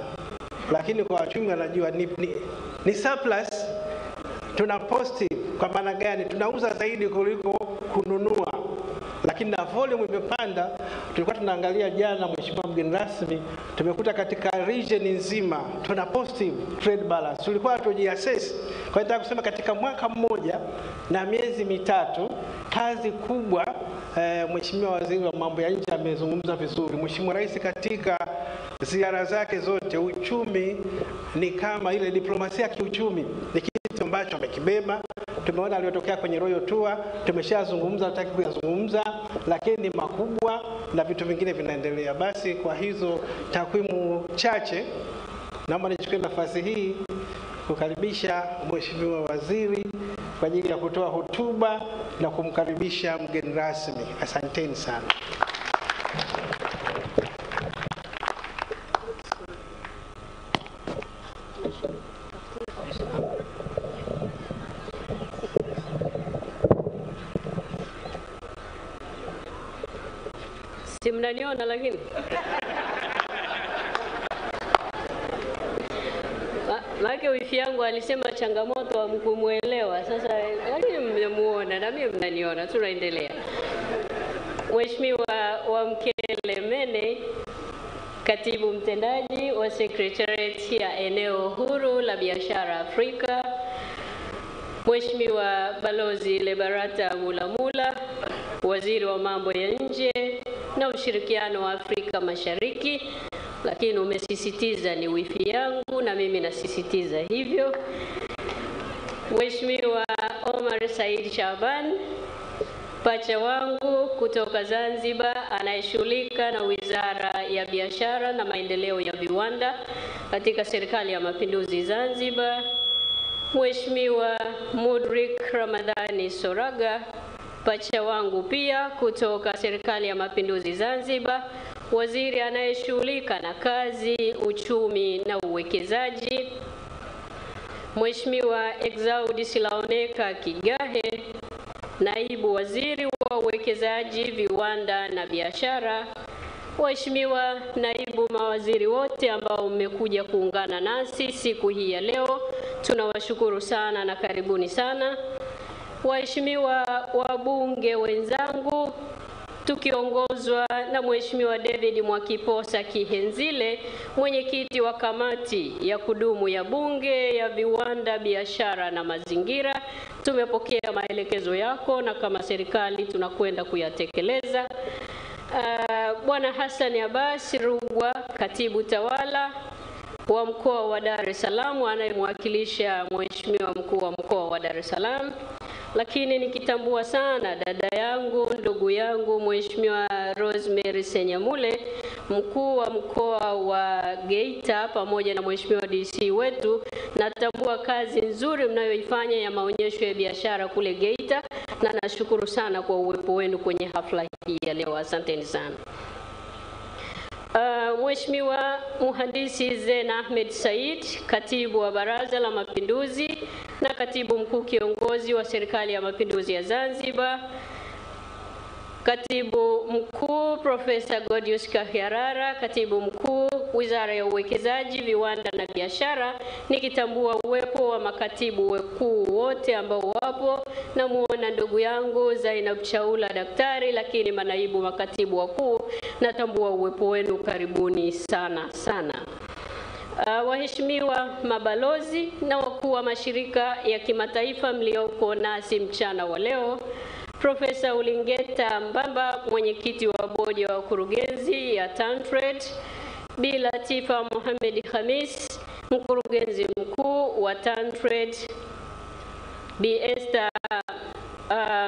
Lakini kwa wachumi wanajua ni surplus, tuna positive. Kwa maana gani? Tunauza zaidi kuliko kununua. Lakini na volume imepanda. Tulikuwa tunaangalia jana, Mheshimiwa mgeni rasmi, tumekuta katika region nzima tuna positive trade balance. Tulikuwa tujiassess. Kwa hiyo kusema katika mwaka mmoja na miezi mitatu, kazi kubwa. Mheshimiwa Waziri wa Mambo ya Nje amezungumza vizuri. Mheshimiwa Rais katika ziara zake zote, uchumi ni kama ile diplomasia ya kiuchumi, ni kitu ambacho amekibeba. Tumeona aliyotokea kwenye Royal Tour, tumeshazungumza, tutaki kuzungumza, lakini ni makubwa na vitu vingine vinaendelea. Basi kwa hizo takwimu chache, naomba nichukue nafasi hii kukaribisha Mheshimiwa Waziri kwa ajili ya kutoa hotuba na kumkaribisha mgeni rasmi. Asanteni sana. Si mnaniona lakini? Maana wifi yangu alisema changamoto hamkumuelewa. Sasa lakini mmemuona na mimi mnaniona, tunaendelea. Mheshimiwa Wamkele Mene, Katibu Mtendaji wa Secretariat ya Eneo Huru la Biashara Afrika, Mheshimiwa Balozi Lebarata Mulamula, Waziri wa Mambo ya Nje na Ushirikiano wa Afrika Mashariki, lakini umesisitiza ni wifi yangu na mimi nasisitiza hivyo. Mheshimiwa Omar Said Shaban, pacha wangu kutoka Zanzibar anayeshughulika na Wizara ya Biashara na Maendeleo ya Viwanda katika Serikali ya Mapinduzi Zanzibar. Mheshimiwa Mudrik Ramadhani Soraga, pacha wangu pia kutoka Serikali ya Mapinduzi Zanzibar, waziri anayeshughulika na kazi, uchumi na uwekezaji. Mheshimiwa Exaudi Silaoneka Kigahe, naibu waziri wa uwekezaji, viwanda na biashara. Waheshimiwa naibu mawaziri wote ambao mmekuja kuungana nasi siku hii ya leo, tunawashukuru sana na karibuni sana. Waheshimiwa wabunge wenzangu, tukiongozwa na Mheshimiwa David Mwakiposa Kihenzile, mwenyekiti wa kamati ya kudumu ya Bunge ya Viwanda, Biashara na Mazingira, tumepokea maelekezo yako na kama serikali tunakwenda kuyatekeleza. Bwana Hassan Abbas Rugwa, Katibu Tawala, wa mkoa wa Dar es Salaam anayemwakilisha Mheshimiwa mkuu wa mkoa wa Dar es Salaam, lakini nikitambua sana dada yangu, ndugu yangu Mheshimiwa Rosemary Senyamule, mkuu wa mkoa wa Geita, pamoja na Mheshimiwa DC wetu. Natambua kazi nzuri mnayoifanya ya maonyesho ya biashara kule Geita, na nashukuru sana kwa uwepo wenu kwenye hafla hii ya leo. Asanteni sana. Mheshimiwa Mhandisi Zena Ahmed Said, katibu wa Baraza la Mapinduzi na katibu mkuu kiongozi wa Serikali ya Mapinduzi ya Zanzibar, katibu mkuu Profesa Godius Kahyarara, katibu mkuu Wizara ya Uwekezaji, Viwanda na Biashara, nikitambua uwepo wa makatibu wakuu wote ambao wapo, na muona ndugu yangu Zainab Chaula daktari, lakini manaibu makatibu wakuu, natambua uwepo wenu, karibuni sana sana. Waheshimiwa mabalozi na wakuu wa mashirika ya kimataifa mlioko nasi mchana wa leo, Profesa Ulingeta Mbamba, mwenyekiti wa bodi ya wakurugenzi ya TanTrade, Bi Latifa Mohamed Khamis, mkurugenzi mkuu wa TanTrade, Bi Esther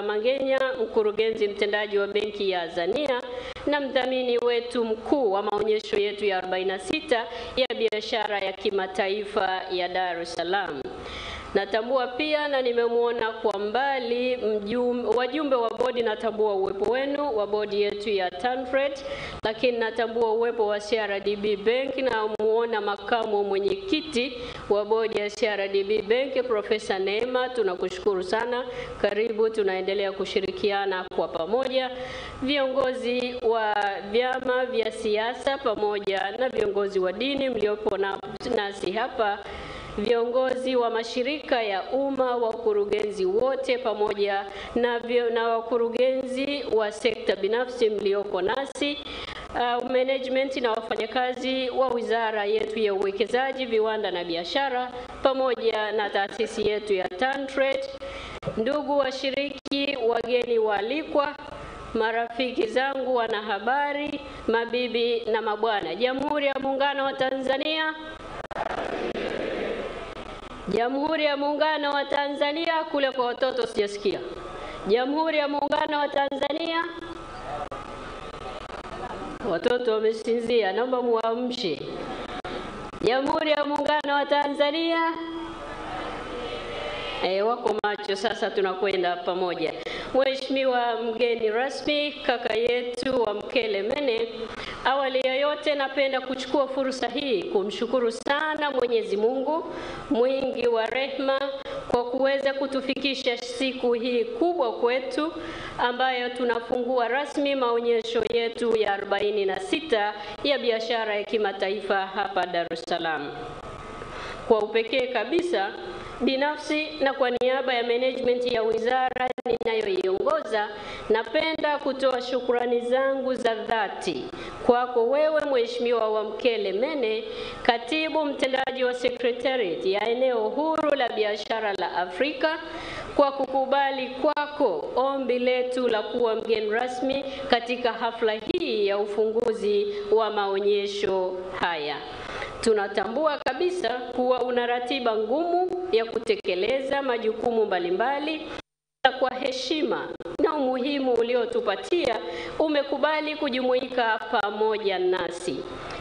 Mangenya, mkurugenzi mtendaji wa benki ya Azania na mdhamini wetu mkuu wa maonyesho yetu ya 46 ya biashara ya kimataifa ya Dar es Salaam. Natambua pia na nimemuona kwa mbali wajumbe wa bodi, natambua uwepo wenu wa bodi yetu ya TanTrade, lakini natambua uwepo wa CRDB Bank na muona makamu mwenyekiti wa bodi ya CRDB Bank Profesa Neema, tunakushukuru sana. Karibu, tunaendelea kushirikiana kwa pamoja. Viongozi wa vyama vya siasa pamoja na viongozi wa dini mliopo nasi hapa, viongozi wa mashirika ya umma, wakurugenzi wote pamoja na wakurugenzi wa sekta binafsi mlioko nasi, management na wafanyakazi wa wizara yetu ya uwekezaji, viwanda na biashara, pamoja na taasisi yetu ya TanTrade, ndugu washiriki, wageni waalikwa, marafiki zangu wanahabari, mabibi na mabwana, Jamhuri ya Muungano wa Tanzania. Jamhuri ya Muungano wa Tanzania. Kule kwa watoto sijasikia. Jamhuri ya Muungano wa Tanzania. Watoto wamesinzia, naomba muamshe. Jamhuri ya Muungano wa Tanzania. Wako macho, sasa tunakwenda pamoja. Mheshimiwa mgeni rasmi, kaka yetu wa Mkele Mene, awali ya yote napenda kuchukua fursa hii kumshukuru sana Mwenyezi Mungu mwingi wa rehema kwa kuweza kutufikisha siku hii kubwa kwetu, ambayo tunafungua rasmi maonyesho yetu ya 46 ya biashara ya kimataifa hapa Dar es Salaam. Kwa upekee kabisa, binafsi na kwa niaba ya management ya wizara ninayoiongoza, napenda kutoa shukrani zangu za dhati kwako wewe Mheshimiwa wa Mkele Mene, katibu mtendaji wa Secretariat ya eneo huru la biashara la Afrika, kwa kukubali kwako ombi letu la kuwa mgeni rasmi katika hafla hii ya ufunguzi wa maonyesho haya. Tunatambua kabisa kuwa una ratiba ngumu ya kutekeleza majukumu mbalimbali, na kwa heshima na umuhimu uliotupatia umekubali kujumuika pamoja nasi.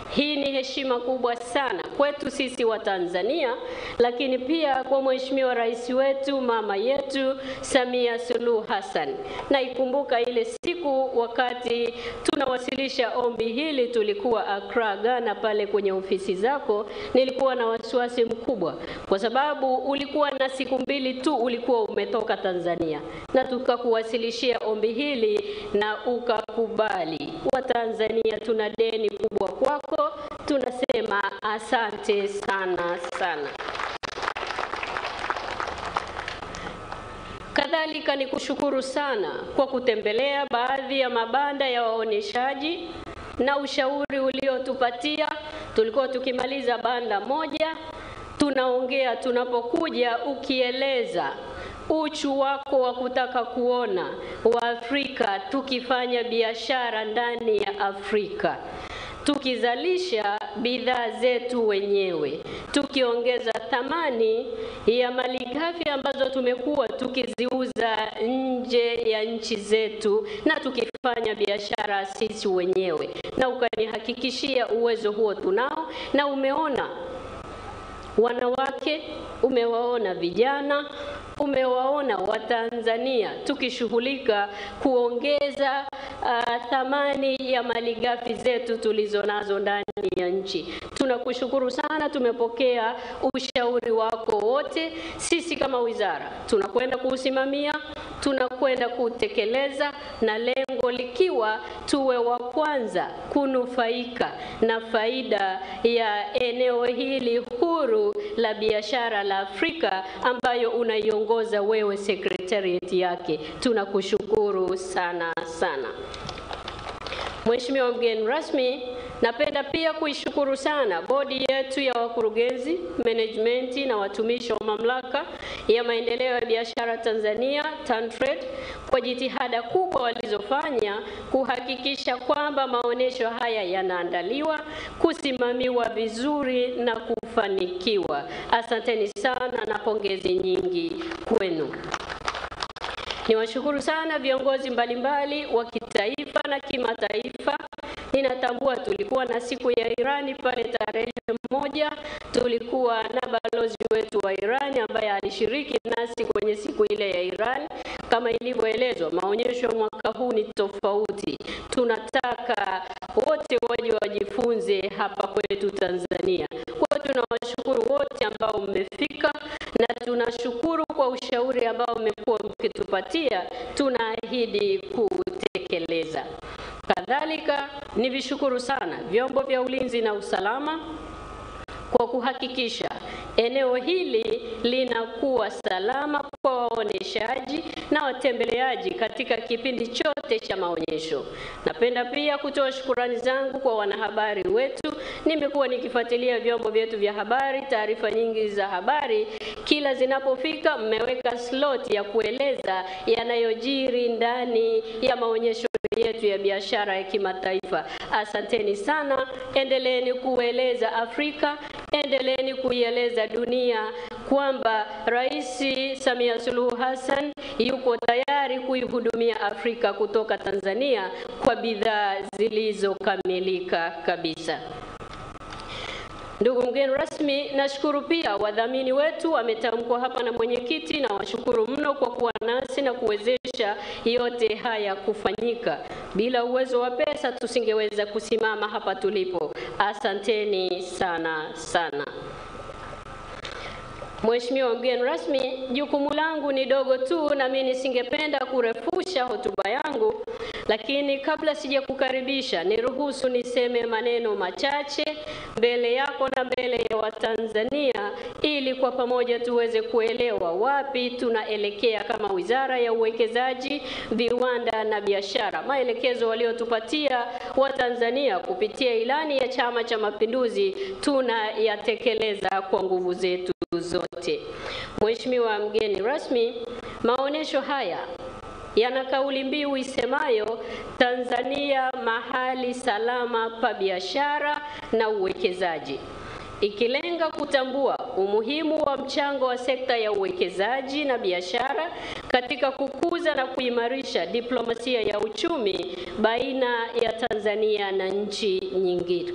Hii ni heshima kubwa sana kwetu sisi wa Tanzania, lakini pia kwa Mheshimiwa Rais wetu, mama yetu Samia Suluhu Hassan. Na ikumbuka ile siku wakati tunawasilisha ombi hili, tulikuwa Accra, Ghana, pale kwenye ofisi zako. Nilikuwa na wasiwasi mkubwa kwa sababu ulikuwa na siku mbili tu ulikuwa umetoka Tanzania, na tukakuwasilishia ombi hili na ukakubali. Wa Tanzania tuna deni kubwa kwako, tunasema asante sana sana. Kadhalika ni kushukuru sana kwa kutembelea baadhi ya mabanda ya waoneshaji na ushauri uliotupatia. Tulikuwa tukimaliza banda moja, tunaongea tunapokuja, ukieleza uchu wako wa kutaka kuona Waafrika tukifanya biashara ndani ya Afrika, tukizalisha bidhaa zetu wenyewe, tukiongeza thamani ya malighafi ambazo tumekuwa tukiziuza nje ya nchi zetu na tukifanya biashara sisi wenyewe. Na ukanihakikishia uwezo huo tunao, na umeona wanawake, umewaona vijana, umewaona Watanzania tukishughulika kuongeza thamani ya malighafi zetu tulizonazo ndani ya nchi. Tunakushukuru sana, tumepokea ushauri wako wote. Sisi kama wizara tunakwenda kuusimamia, tunakwenda kutekeleza, na lengo likiwa tuwe wa kwanza kunufaika na faida ya eneo hili huru la biashara la Afrika ambayo unaiongoza wewe secretariat yake. Tunakushukuru sana sana. Mheshimiwa mgeni rasmi, napenda pia kuishukuru sana bodi yetu ya wakurugenzi, management na watumishi wa mamlaka ya maendeleo ya biashara Tanzania TanTrade kwa jitihada kubwa walizofanya kuhakikisha kwamba maonesho haya yanaandaliwa, kusimamiwa vizuri na kufanikiwa. Asanteni sana na pongezi nyingi kwenu. Niwashukuru sana viongozi mbalimbali wa kitaifa na kimataifa. Ninatambua tulikuwa na siku ya Irani pale tarehe 1, tulikuwa na balozi wetu wa Irani ambaye alishiriki nasi kwenye siku ile ya Irani. Kama ilivyoelezwa, maonyesho mwaka huu ni tofauti. Tunataka wote waje wajifunze hapa kwetu Tanzania. Kwa hiyo tunawashukuru wote ambao mmefika, na tunashukuru kwa ushauri ambao mmekuwa mkitupatia, tunaahidi kutekeleza. Kadhalika nivishukuru sana vyombo vya ulinzi na usalama kwa kuhakikisha eneo hili linakuwa salama kwa waoneshaji na watembeleaji katika kipindi chote cha maonyesho. Napenda pia kutoa shukrani zangu kwa wanahabari wetu. Nimekuwa nikifuatilia vyombo vyetu vya habari, taarifa nyingi za habari kila zinapofika mmeweka slot ya kueleza yanayojiri ndani ya maonyesho yetu ya biashara ya kimataifa. Asanteni sana, endeleeni kueleza Afrika, endeleeni kuieleza dunia kwamba Rais Samia Suluhu Hassan yuko tayari kuihudumia Afrika kutoka Tanzania kwa bidhaa zilizokamilika kabisa. Ndugu mgeni rasmi, nashukuru pia wadhamini wetu wametamkwa hapa na mwenyekiti, na washukuru mno kwa kuwa nasi na kuwezesha yote haya kufanyika. Bila uwezo wa pesa tusingeweza kusimama hapa tulipo. Asanteni sana sana. Mheshimiwa mgeni rasmi, jukumu langu ni dogo tu na mimi nisingependa kurefusha hotuba yangu, lakini kabla sijakukaribisha niruhusu niseme maneno machache mbele yako na mbele ya Watanzania ili kwa pamoja tuweze kuelewa wapi tunaelekea kama Wizara ya Uwekezaji, Viwanda na Biashara. Maelekezo waliotupatia Watanzania kupitia ilani ya Chama cha Mapinduzi tunayatekeleza kwa nguvu zetu zote. Mheshimiwa mgeni rasmi, maonesho haya yana kauli mbiu isemayo Tanzania mahali salama pa biashara na uwekezaji, ikilenga kutambua umuhimu wa mchango wa sekta ya uwekezaji na biashara katika kukuza na kuimarisha diplomasia ya uchumi baina ya Tanzania na nchi nyingine.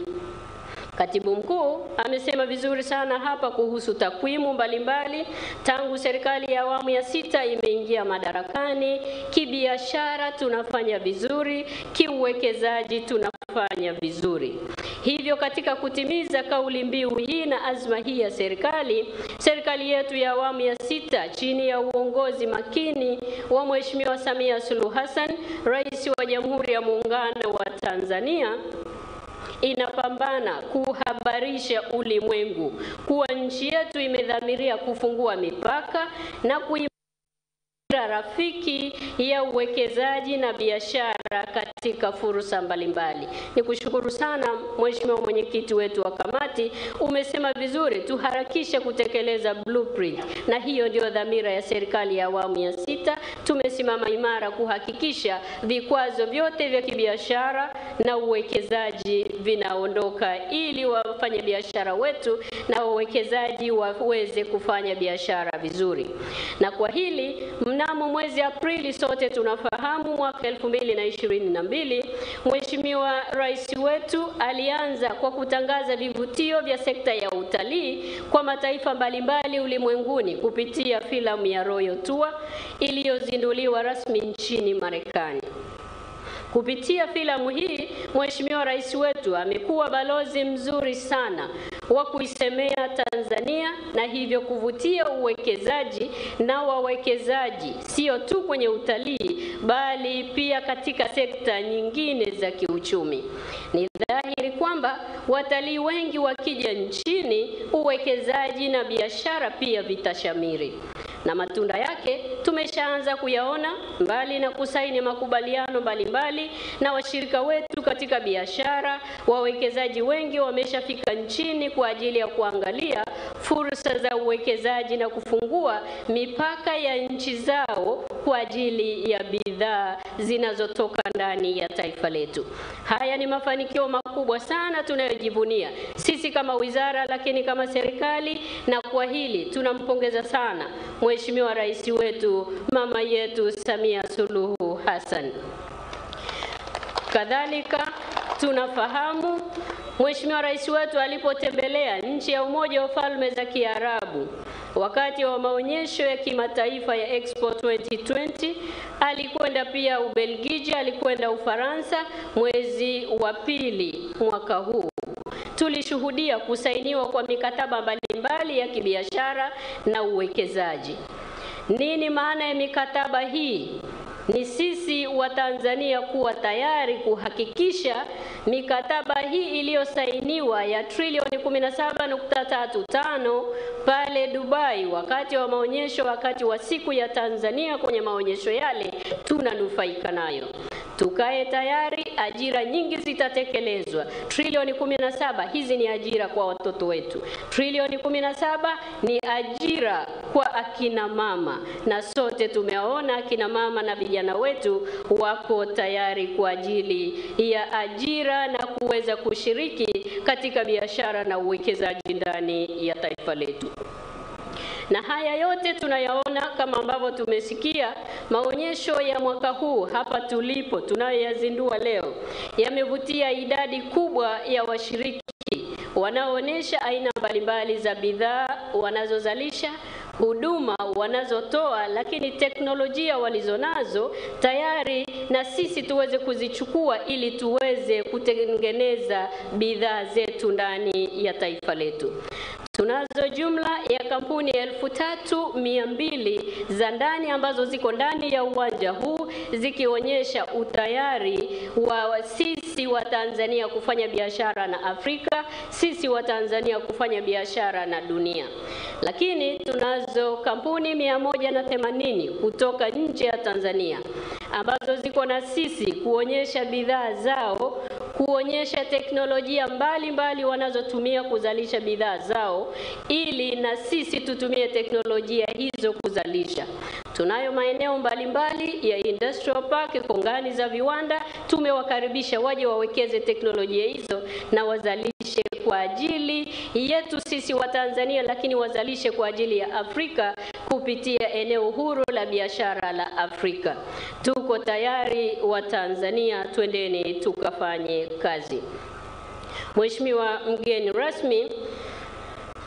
Katibu mkuu amesema vizuri sana hapa kuhusu takwimu mbalimbali. Tangu serikali ya awamu ya 6 imeingia madarakani, kibiashara tunafanya vizuri, kiuwekezaji tunafanya vizuri. Hivyo katika kutimiza kauli mbiu hii na azma hii ya serikali yetu ya awamu ya 6 chini ya uongozi makini wa Mheshimiwa Samia Suluhu Hassan, Rais wa Jamhuri ya Muungano wa Tanzania, inapambana kuhabarisha ulimwengu kuwa nchi yetu imedhamiria kufungua mipaka na rafiki ya uwekezaji na biashara katika fursa mbalimbali. Nikushukuru sana Mheshimiwa mwenyekiti wetu wa kamati, umesema vizuri tuharakishe kutekeleza blueprint, na hiyo ndio dhamira ya serikali ya awamu ya 6. Tumesimama imara kuhakikisha vikwazo vyote vya kibiashara na uwekezaji vinaondoka ili wafanye biashara wetu na wawekezaji waweze kufanya biashara vizuri. Na kwa hili mnamo mwezi Aprili sote tunafahamu mwaka 2022 Mheshimiwa Rais wetu alianza kwa kutangaza vivutio vya sekta ya utalii kwa mataifa mbalimbali ulimwenguni kupitia filamu ya Royal Tour iliyozinduliwa rasmi nchini Marekani. Kupitia filamu hii, Mheshimiwa Rais wetu amekuwa balozi mzuri sana wa kuisemea Tanzania na hivyo kuvutia uwekezaji na wawekezaji sio tu kwenye utalii bali pia katika sekta nyingine za kiuchumi. Ni dhahiri kwamba watalii wengi wakija nchini, uwekezaji na biashara pia vitashamiri. Na matunda yake tumeshaanza kuyaona, mbali na kusaini makubaliano mbalimbali na washirika wetu katika biashara. Wawekezaji wengi wameshafika nchini kwa ajili ya kuangalia fursa za uwekezaji na kufungua mipaka ya nchi zao kwa ajili ya bidhaa zinazotoka ndani ya taifa letu. Haya ni mafanikio makubwa sana tunayojivunia sisi kama wizara, lakini kama serikali, na kwa hili tunampongeza sana Mheshimiwa Rais wetu mama yetu Samia Suluhu Hassan. Kadhalika tunafahamu Mheshimiwa Rais wetu alipotembelea nchi ya Umoja wa Falme za Kiarabu wakati wa maonyesho ya kimataifa ya Expo 2020, alikwenda pia Ubelgiji, alikwenda Ufaransa mwezi wa pili mwaka huu. Tulishuhudia kusainiwa kwa mikataba mbalimbali ya kibiashara na uwekezaji. Nini maana ya mikataba hii? Ni sisi wa Tanzania kuwa tayari kuhakikisha mikataba hii iliyosainiwa ya trilioni 17.35 pale Dubai wakati wa maonyesho, wakati wa siku ya Tanzania kwenye maonyesho yale, tunanufaika nayo. Tukae tayari, ajira nyingi zitatekelezwa. Trilioni 17 hizi ni ajira kwa watoto wetu. Trilioni 17 ni ajira kwa akina mama, na sote tumeona akina mama na vijana wetu wako tayari kwa ajili ya ajira na kuweza kushiriki katika biashara na uwekezaji ndani ya taifa letu. Na haya yote tunayaona kama ambavyo tumesikia. Maonyesho ya mwaka huu hapa tulipo tunayoyazindua leo yamevutia idadi kubwa ya washiriki wanaoonyesha aina mbalimbali za bidhaa wanazozalisha, huduma wanazotoa, lakini teknolojia walizonazo tayari na sisi tuweze kuzichukua ili tuweze kutengeneza bidhaa zetu ndani ya taifa letu. Tunazo jumla ya kampuni 3200 za ndani ambazo ziko ndani ya uwanja huu zikionyesha utayari wa sisi wa Tanzania kufanya biashara na Afrika, sisi wa Tanzania kufanya biashara na dunia. Lakini tunazo kampuni 180 kutoka nje ya Tanzania ambazo ziko na sisi kuonyesha bidhaa zao, kuonyesha teknolojia mbalimbali wanazotumia kuzalisha bidhaa zao ili na sisi tutumie teknolojia hizo kuzalisha. Tunayo maeneo mbalimbali ya industrial park, kongani za viwanda, tumewakaribisha waje wawekeze teknolojia hizo na wazalishe kwa ajili yetu sisi wa Tanzania, lakini wazalishe kwa ajili ya Afrika kupitia eneo huru la biashara la Afrika. Tuko tayari wa Tanzania, twendeni tukafanye kazi. Mheshimiwa mgeni rasmi,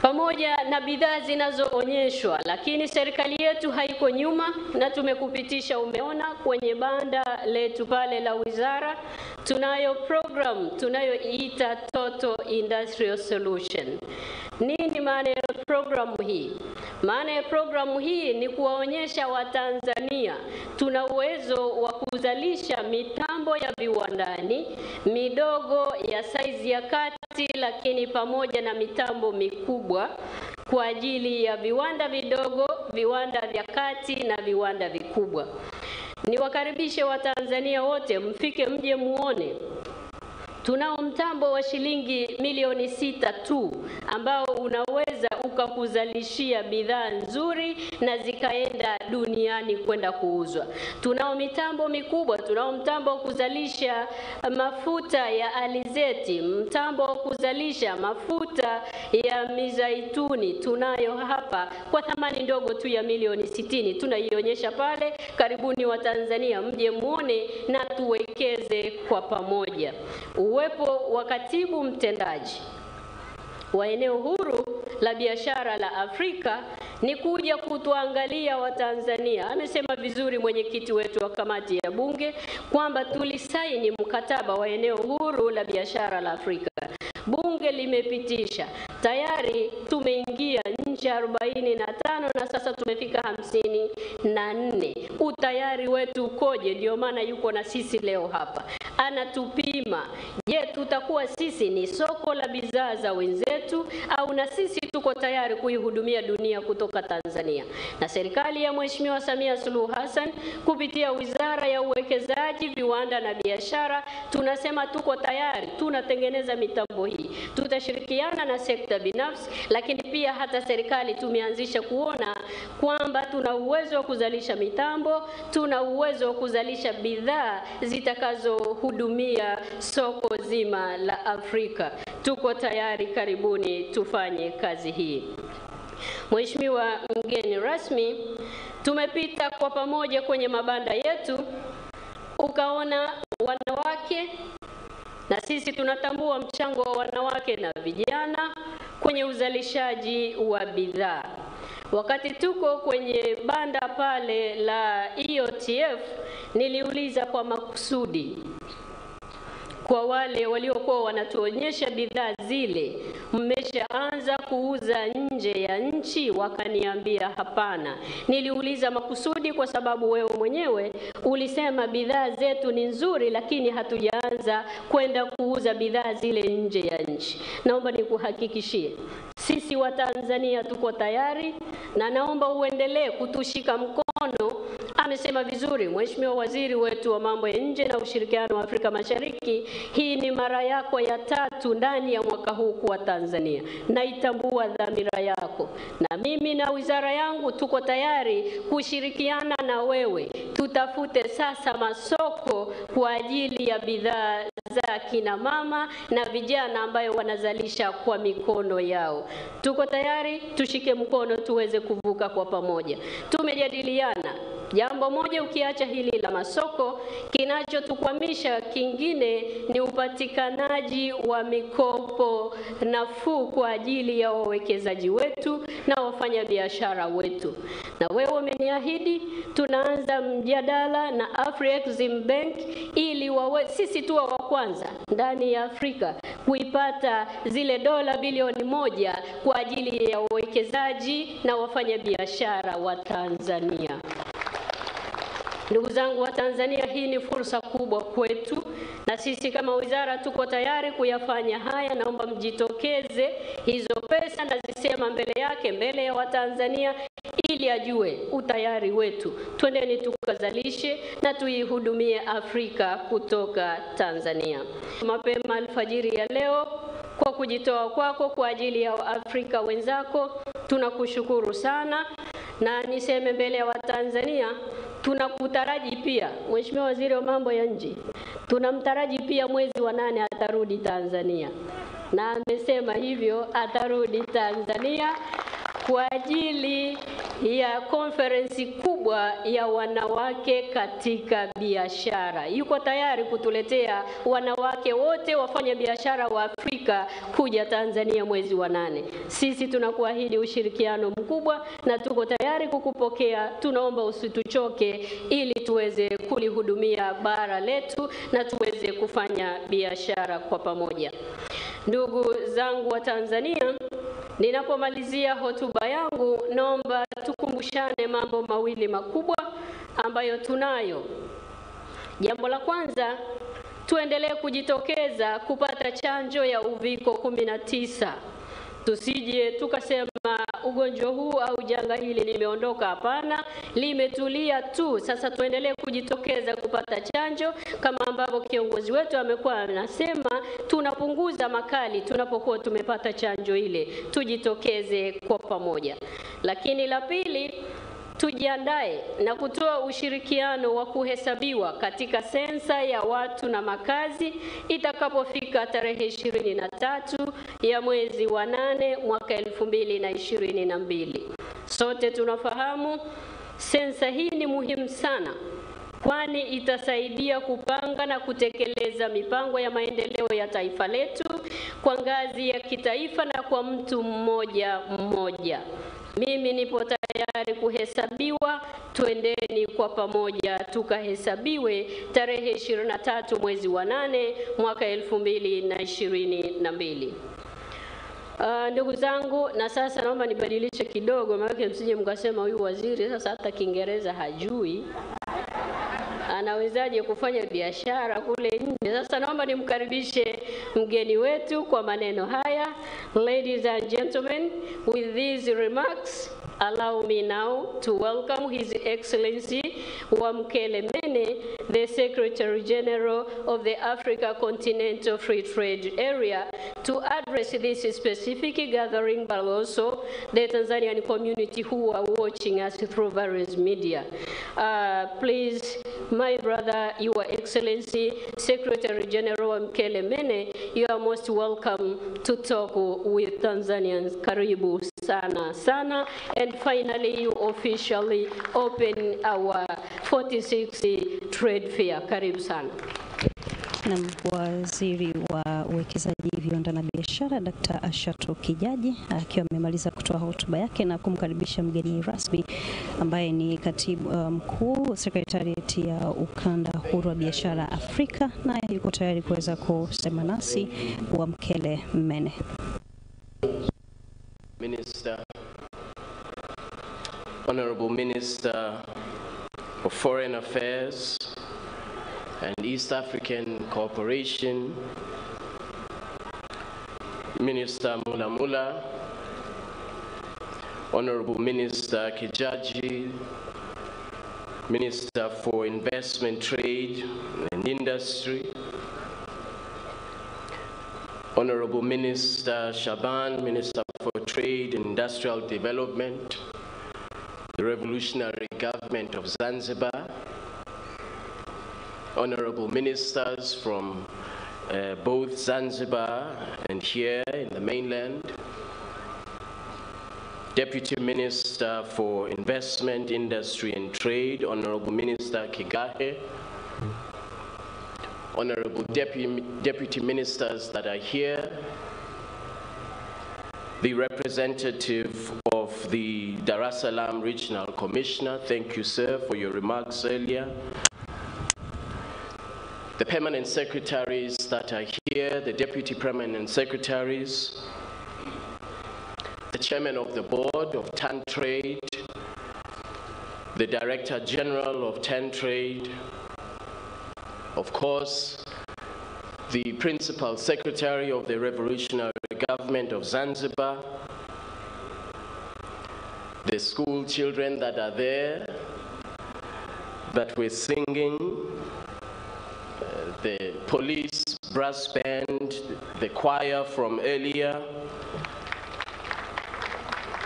pamoja na bidhaa zinazoonyeshwa, lakini serikali yetu haiko nyuma, na tumekupitisha, umeona kwenye banda letu pale la wizara, tunayo program tunayoiita Total Industrial Solution. Nini maana ya programu hii? Maana ya programu hii ni kuwaonyesha Watanzania tuna uwezo wa kuzalisha mitambo ya viwandani midogo ya saizi ya kati, lakini pamoja na mitambo mikubwa kwa ajili ya viwanda vidogo viwanda vya kati na viwanda vikubwa. Niwakaribishe Watanzania wote mfike mje muone. Tunao mtambo wa shilingi milioni 6 tu ambao unaweza ukakuzalishia bidhaa nzuri na zikaenda duniani kwenda kuuzwa. Tunao mitambo mikubwa, tunao mtambo wa kuzalisha mafuta ya alizeti, mtambo wa kuzalisha mafuta ya mizaituni tunayo hapa kwa thamani ndogo tu ya milioni 60. Tunaionyesha pale. Karibuni Watanzania mje muone na tuwekeze kwa pamoja. Uwepo wa katibu mtendaji wa eneo huru la biashara la Afrika ni kuja kutuangalia Watanzania. Amesema vizuri mwenyekiti wetu wa kamati ya bunge kwamba tulisaini mkataba wa eneo huru la biashara la Afrika. Bunge limepitisha. Tayari tumeingia nchi 45 na sasa tumefika 54. Utayari wetu ukoje? Ndio maana yuko na sisi leo hapa. Anatupima. Je, tutakuwa sisi ni soko la bidhaa za wenzetu au na sisi tuko tayari kuihudumia dunia kutoka Tanzania? Na serikali ya Mheshimiwa Samia Suluhu Hassan kupitia Wizara ya Uwekezaji, Viwanda na Biashara tunasema tuko tayari, tunatengeneza mitambo hii. Tutashirikiana na sekta binafsi, lakini pia hata serikali tumeanzisha kuona kwamba tuna uwezo wa kuzalisha mitambo, tuna uwezo wa kuzalisha bidhaa zitakazohudumia soko zima la Afrika. Tuko tayari, karibuni tufanye kazi hii. Mheshimiwa mgeni rasmi, tumepita kwa pamoja kwenye mabanda yetu, ukaona wanawake, na sisi tunatambua mchango wa wanawake na vijana kwenye uzalishaji wa bidhaa. Wakati tuko kwenye banda pale la EOTF, niliuliza kwa makusudi kwa wale waliokuwa wanatuonyesha bidhaa zile, mmeshaanza kuuza nje ya nchi? Wakaniambia hapana. Niliuliza makusudi kwa sababu wewe mwenyewe ulisema bidhaa zetu ni nzuri, lakini hatujaanza kwenda kuuza bidhaa zile nje ya nchi. Naomba nikuhakikishie sisi wa Tanzania tuko tayari, na naomba uendelee kutushika mkono. Amesema vizuri Mheshimiwa Waziri wetu wa mambo ya nje na ushirikiano wa Afrika Mashariki, hii ni mara yako ya 3 ndani ya mwaka huu kwa Tanzania. Naitambua dhamira yako, na mimi na wizara yangu tuko tayari kushirikiana na wewe. Tutafute sasa masoko kwa ajili ya bidhaa za kina mama na vijana ambayo wanazalisha kwa mikono yao. Tuko tayari, tushike mkono tuweze kuvuka kwa pamoja. Tumejadiliana jambo moja, ukiacha hili la masoko, kinachotukwamisha kingine ni upatikanaji wa mikopo nafuu kwa ajili ya wawekezaji wetu na wafanyabiashara wetu. Na wewe umeniahidi tunaanza mjadala na Afrexim Bank ili sisi tuwe wa kwanza ndani ya Afrika kuipata zile dola bilioni 1 kwa ajili ya wawekezaji na wafanyabiashara wa Tanzania. Ndugu zangu wa Tanzania, hii ni fursa kubwa kwetu, na sisi kama wizara tuko tayari kuyafanya haya. Naomba mjitokeze, hizo pesa nazisema mbele yake, mbele ya Watanzania, ili ajue utayari wetu. Twendeni tukazalishe na tuihudumie Afrika kutoka Tanzania. Mapema alfajiri ya leo, kwa kujitoa kwako kwa ajili ya Afrika wenzako, tunakushukuru sana, na niseme mbele ya Watanzania tunakutaraji pia. Mheshimiwa Waziri wa mambo ya nje, tunamtaraji pia mwezi wa 8 atarudi Tanzania, na amesema hivyo atarudi Tanzania kwa ajili ya konferensi kubwa ya wanawake katika biashara. Yuko tayari kutuletea wanawake wote wafanya biashara wa Afrika kuja Tanzania mwezi wa 8. Sisi tunakuahidi ushirikiano mkubwa na tuko tayari kukupokea. Tunaomba usituchoke ili tuweze kulihudumia bara letu na tuweze kufanya biashara kwa pamoja. Ndugu zangu wa Tanzania, ninapomalizia hotuba yangu, naomba tukumbushane mambo mawili makubwa ambayo tunayo. Jambo la kwanza, tuendelee kujitokeza kupata chanjo ya uviko 19. Tusije tukasema ugonjwa huu au janga hili limeondoka. Hapana, limetulia tu. Sasa tuendelee kujitokeza kupata chanjo kama ambavyo kiongozi wetu amekuwa anasema, tunapunguza makali tunapokuwa tumepata chanjo ile. Tujitokeze kwa pamoja. Lakini la pili, tujiandae na kutoa ushirikiano wa kuhesabiwa katika sensa ya watu na makazi itakapofika tarehe 23 ya mwezi wa 8 mwaka 2022. Sote tunafahamu sensa hii ni muhimu sana, kwani itasaidia kupanga na kutekeleza mipango ya maendeleo ya taifa letu kwa ngazi ya kitaifa na kwa mtu mmoja mmoja. Mimi nipo tayari kuhesabiwa, tuendeni kwa pamoja tukahesabiwe tarehe 23 mwezi wa 8 mwaka 2022. Ndugu zangu, na sasa naomba nibadilishe kidogo, maana msije mkasema huyu waziri sasa hata Kiingereza hajui. Anawezaje kufanya biashara kule nje? Sasa naomba nimkaribishe mgeni wetu kwa maneno haya. Ladies and gentlemen, with these remarks, allow me now to welcome His Excellency Wamkele Mene, the Secretary General of the Africa Continental Free Trade Area, to address this specific gathering, but also the Tanzanian community who are watching us through various media. Please, my brother, Your Excellency, Secretary General Wamkele Mene, you are most welcome to talk with Tanzanians. Karibu sana sana. And finally, you officially open our 46th trade fair. Karibu sana. Na waziri wa uwekezaji, viwanda na biashara Dr. Ashatu Kijaji akiwa amemaliza kutoa hotuba yake na kumkaribisha mgeni rasmi ambaye ni katibu mkuu Secretariat ya Ukanda Huru wa Biashara Afrika, na yuko tayari kuweza kusema nasi. Wamkele Mene. Minister, Honorable Minister of Foreign Affairs and East African Cooperation, Minister Mulamula, Honorable Minister Kijaji, Minister for Investment, Trade and Industry, Honorable Minister Shaban, Minister for Trade and Industrial Development, the Revolutionary Government of Zanzibar, Honorable Ministers from both Zanzibar and here in the mainland, Deputy Minister for Investment, Industry and Trade, Honorable Minister Kigahe, Honorable Deputy Ministers that are here, the representative of the Dar es Salaam Regional Commissioner, thank you, sir, for your remarks earlier. The permanent secretaries that are here, the deputy permanent secretaries, the chairman of the board of TAN Trade, the Director General of TAN Trade, of course, the principal secretary of the Revolutionary Government of Zanzibar, the school children that are there, that were singing, the police brass band, the choir from earlier,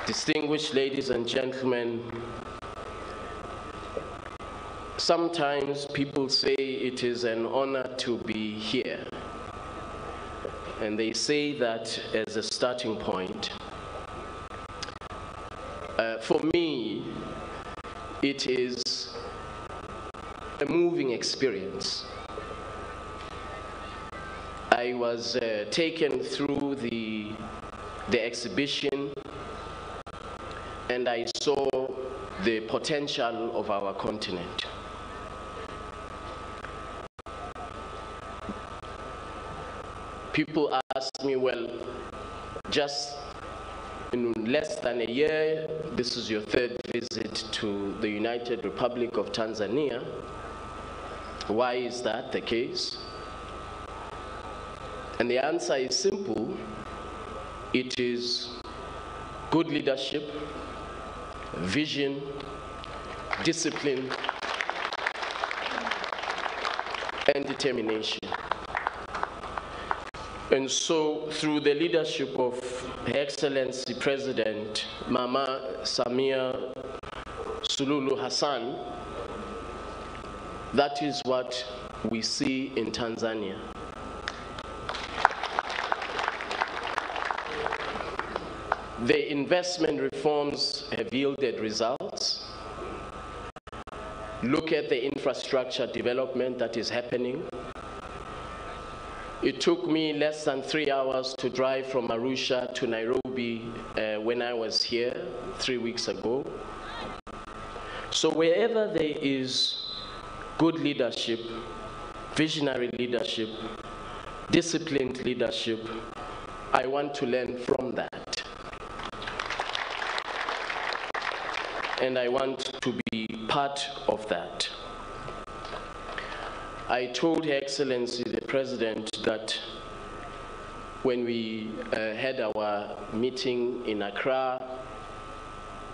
distinguished ladies and gentlemen, sometimes people say it is an honor to be here. And they say that as a starting point. For me, it is a moving experience. I was taken through the exhibition, and I saw the potential of our continent. People ask me, well, just in less than a year, this is your third visit to the United Republic of Tanzania. Why is that the case? And the answer is simple. It is good leadership, vision, discipline, and determination. And so, through the leadership of Her Excellency President Mama Samia Suluhu Hassan, that is what we see in Tanzania. The investment reforms have yielded results. Look at the infrastructure development that is happening. It took me less than 3 hours to drive from Arusha to Nairobi when I was here 3 weeks ago. So wherever there is good leadership, visionary leadership, disciplined leadership, I want to learn from that. And I want to be part of that. I told Her Excellency the President that when we had our meeting in Accra,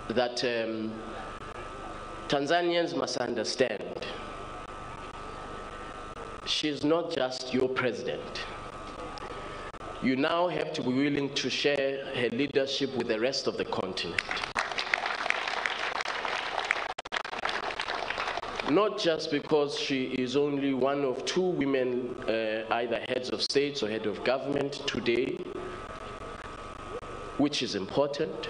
that Tanzanians must understand, she's not just your president. You now have to be willing to share her leadership with the rest of the continent. Not just because she is only one of 2 women, either heads of states or head of government today, which is important,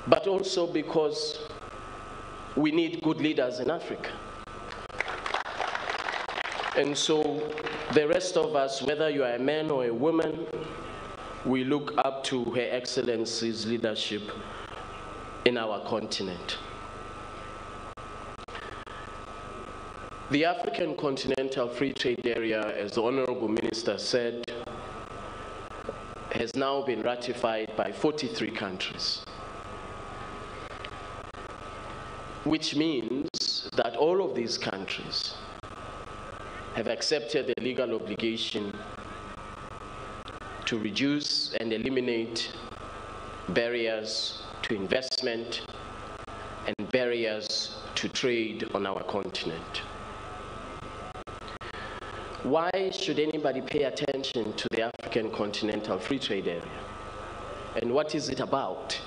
but also because we need good leaders in Africa. And so the rest of us, whether you are a man or a woman, we look up to Her Excellency's leadership in our continent. The African Continental Free Trade Area, as the Honorable Minister said, has now been ratified by 43 countries, which means that all of these countries have accepted the legal obligation to reduce and eliminate barriers to investment and barriers to trade on our continent. Why should anybody pay attention to the African Continental Free Trade Area? And what is it about?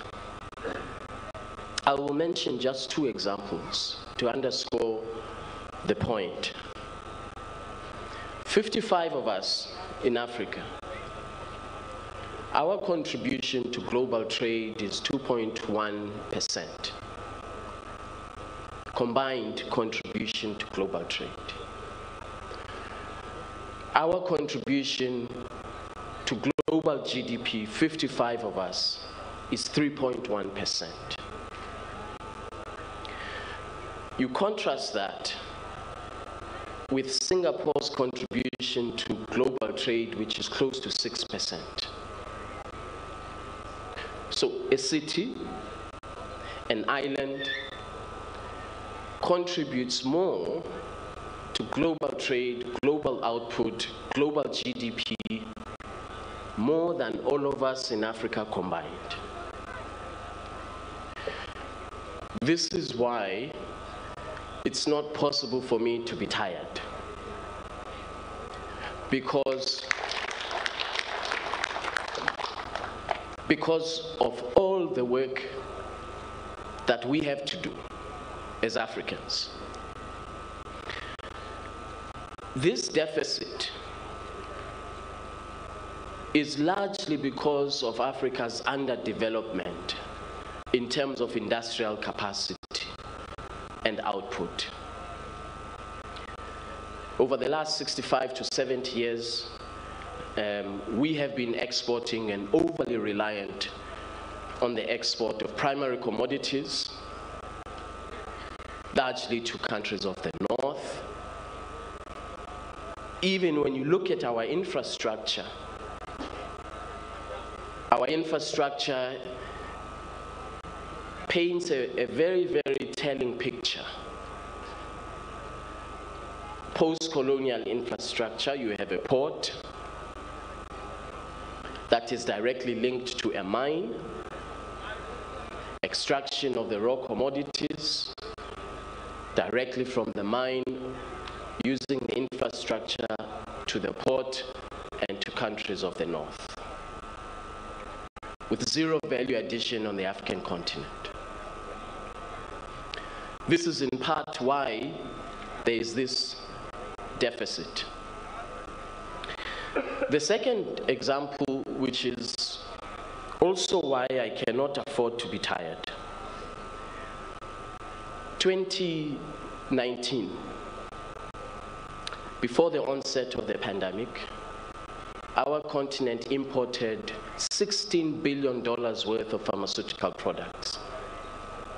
I will mention just 2 examples to underscore the point. 55 of us in Africa, our contribution to global trade is 2.1%. Combined contribution to global trade. Our contribution to global GDP, 55 of us, is 3.1%. You contrast that with Singapore's contribution to global trade, which is close to 6%. So a city, an island, contributes more to global trade, global output, global GDP, more than all of us in Africa combined. This is why it's not possible for me to be tired, because of all the work that we have to do as Africans. This deficit is largely because of Africa's underdevelopment in terms of industrial capacity and output. Over the last 65 to 70 years, we have been exporting and overly reliant on the export of primary commodities, largely to countries of the north. Even when you look at our infrastructure paints a very, very telling picture. Post-colonial infrastructure, you have a port that is directly linked to a mine, extraction of the raw commodities directly from the mine, using the infrastructure to the port and to countries of the north, with zero value addition on the African continent. This is in part why there is this deficit. The second example, which is also why I cannot afford to be tired. 2019, before the onset of the pandemic, our continent imported $16 billion worth of pharmaceutical products.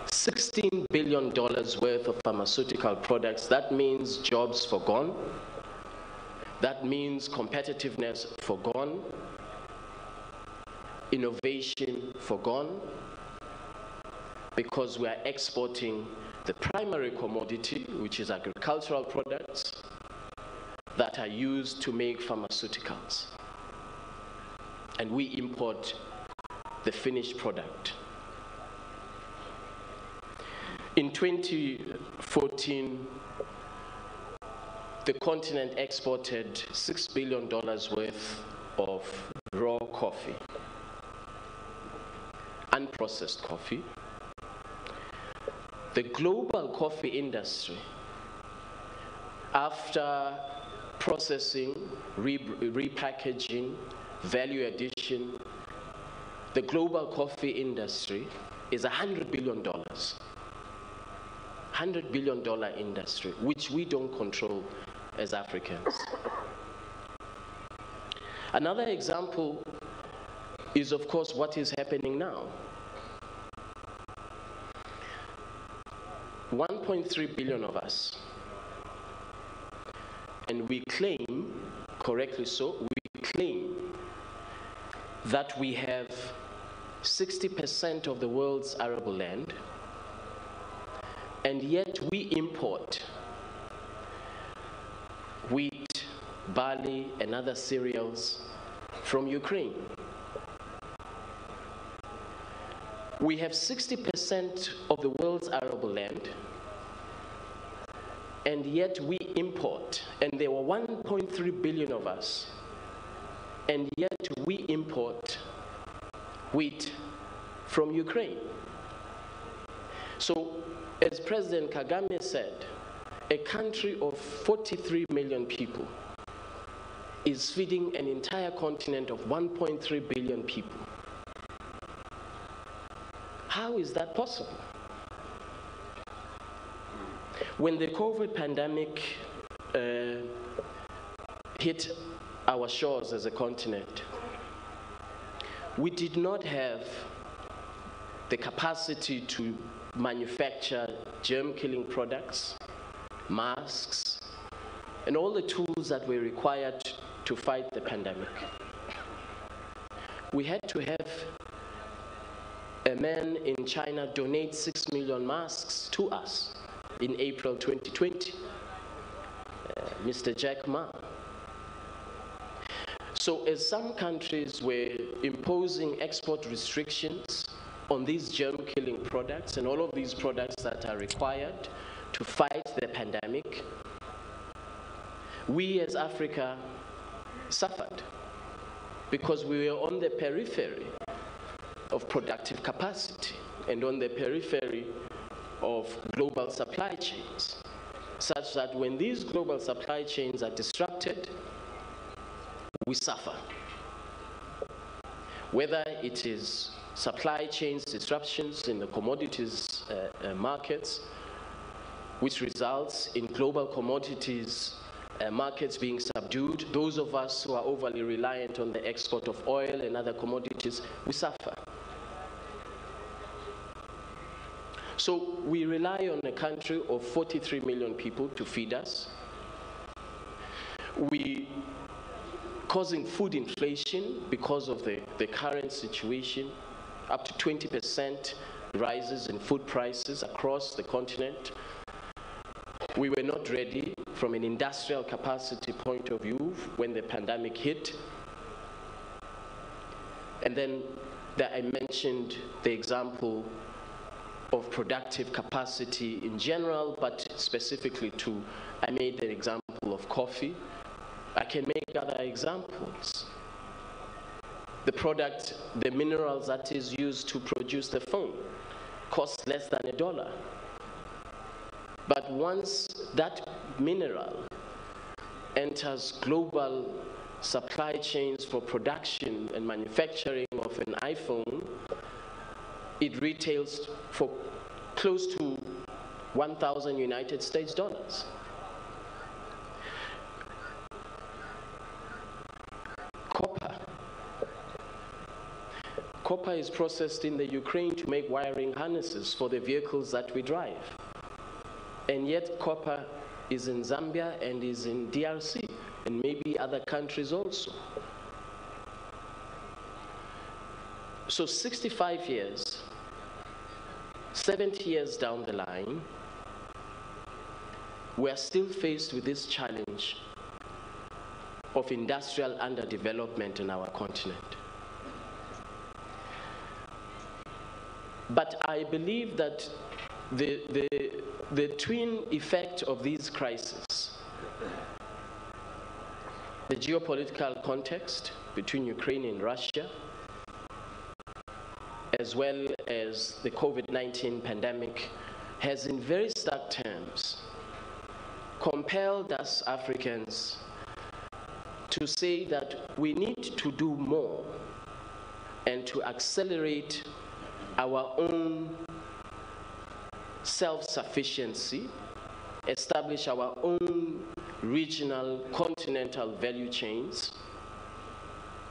$16 billion worth of pharmaceutical products. That means jobs forgone. That means competitiveness forgone. Innovation forgone. Because we are exporting the primary commodity, which is agricultural products, that are used to make pharmaceuticals. And we import the finished product. In 2014, the continent exported $6 billion worth of raw coffee, unprocessed coffee. The global coffee industry, after processing, repackaging, value addition, the global coffee industry is $100 billion. $100 billion industry, which we don't control as Africans. Another example is, of course, what is happening now. 1.3 billion of us, and we claim, correctly so, we claim that we have 60% of the world's arable land, and yet we import wheat, barley, and other cereals from Ukraine. We have 60% of the world's arable land, and yet we import, and there were 1.3 billion of us, and yet we import wheat from Ukraine. So, as President Kagame said, a country of 43 million people is feeding an entire continent of 1.3 billion people. How is that possible? When the COVID pandemic hit our shores as a continent, we did not have the capacity to manufacture germ-killing products, masks, and all the tools that were required to fight the pandemic. We had to have a man in China donate 6 million masks to us in April 2020, Mr. Jack Ma. So as some countries were imposing export restrictions on these germ-killing products and all of these products that are required to fight the pandemic, we as Africa suffered because we were on the periphery of productive capacity and on the periphery of global supply chains, such that when these global supply chains are disrupted, we suffer. Whether it is supply chains disruptions in the commodities markets, which results in global commodities markets being subdued, those of us who are overly reliant on the export of oil and other commodities, we suffer. So we rely on a country of 43 million people to feed us. We causing food inflation because of the current situation, up to 20% rises in food prices across the continent. We were not ready from an industrial capacity point of view when the pandemic hit. And then I mentioned the example of productive capacity in general, but specifically I made an example of coffee. I can make other examples. The minerals that is used to produce the phone costs less than $1. But once that mineral enters global supply chains for production and manufacturing of an iPhone, it retails for close to 1,000 United States dollars. Copper is processed in the Ukraine to make wiring harnesses for the vehicles that we drive. And yet copper is in Zambia and is in DRC and maybe other countries also. So 65 years, 70 years down the line, we are still faced with this challenge of industrial underdevelopment in our continent. But I believe that the twin effect of these crises, the geopolitical context between Ukraine and Russia, as well as the COVID-19 pandemic, has in very stark terms compelled us Africans to say that we need to do more and to accelerate our own self-sufficiency, establish our own regional, continental value chains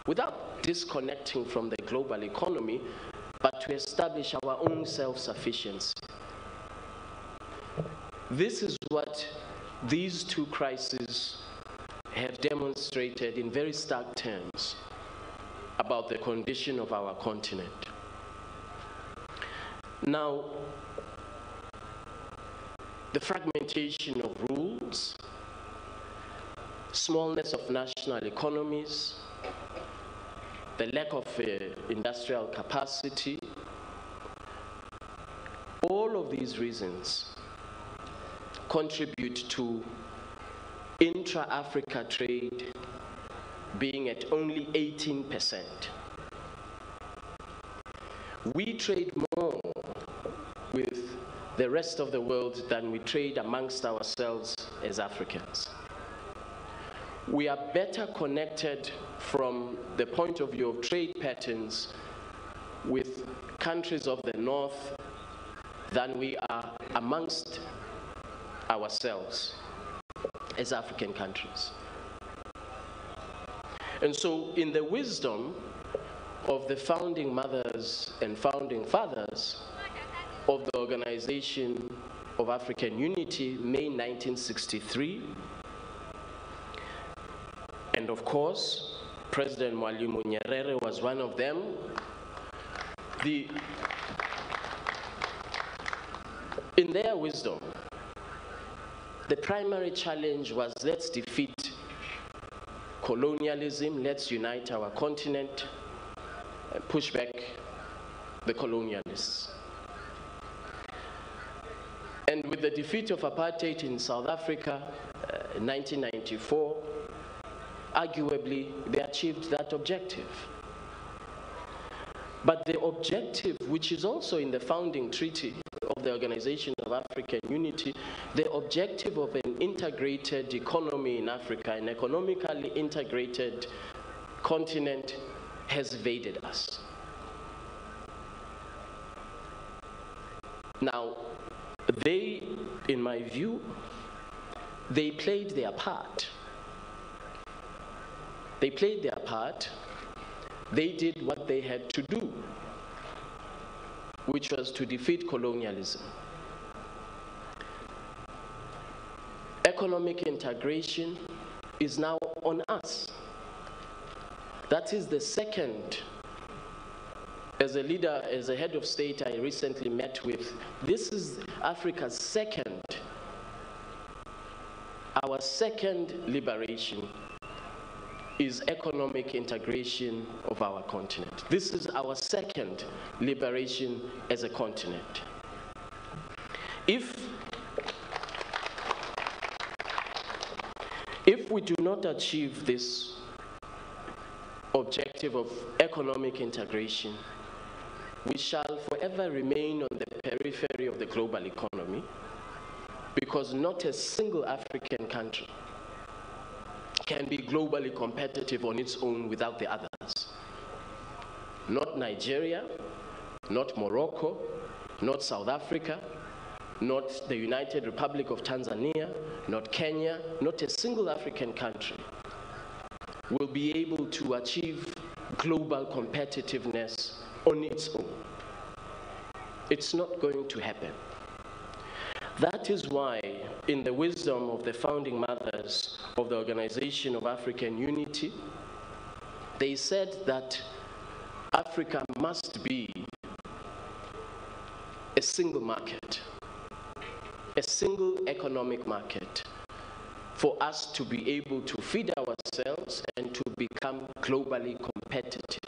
without disconnecting from the global economy, but to establish our own self-sufficiency. This is what these two crises have demonstrated in very stark terms about the condition of our continent. Now, the fragmentation of rules, smallness of national economies, the lack of industrial capacity, all of these reasons contribute to intra-Africa trade being at only 18%. We trade more with the rest of the world than we trade amongst ourselves as Africans. We are better connected from the point of view of trade patterns with countries of the north than we are amongst ourselves as African countries. And so in the wisdom of the founding mothers and founding fathers of the Organization of African Unity, May 1963, and of course, President Mwalimu Nyerere was one of them. In their wisdom, the primary challenge was, let's defeat colonialism, let's unite our continent, and push back the colonialists. And with the defeat of apartheid in South Africa in 1994, arguably they achieved that objective. But the objective, which is also in the founding treaty of the Organization of African Unity, the objective of an integrated economy in Africa, an economically integrated continent, has evaded us. Now, they, in my view, they played their part. They played their part. They did what they had to do, which was to defeat colonialism. Economic integration is now on us. That is the second. As a leader, as a head of state I recently met with, this is Africa's second, our second liberation is economic integration of our continent. This is our second liberation as a continent. If we do not achieve this objective of economic integration, we shall forever remain on the periphery of the global economy, because not a single African country can be globally competitive on its own without the others. Not Nigeria, not Morocco, not South Africa, not the United Republic of Tanzania, not Kenya, not a single African country will be able to achieve global competitiveness on its own. It's not going to happen. That is why, in the wisdom of the founding mothers of the Organization of African Unity, they said that Africa must be a single market, a single economic market, for us to be able to feed ourselves and to become globally competitive.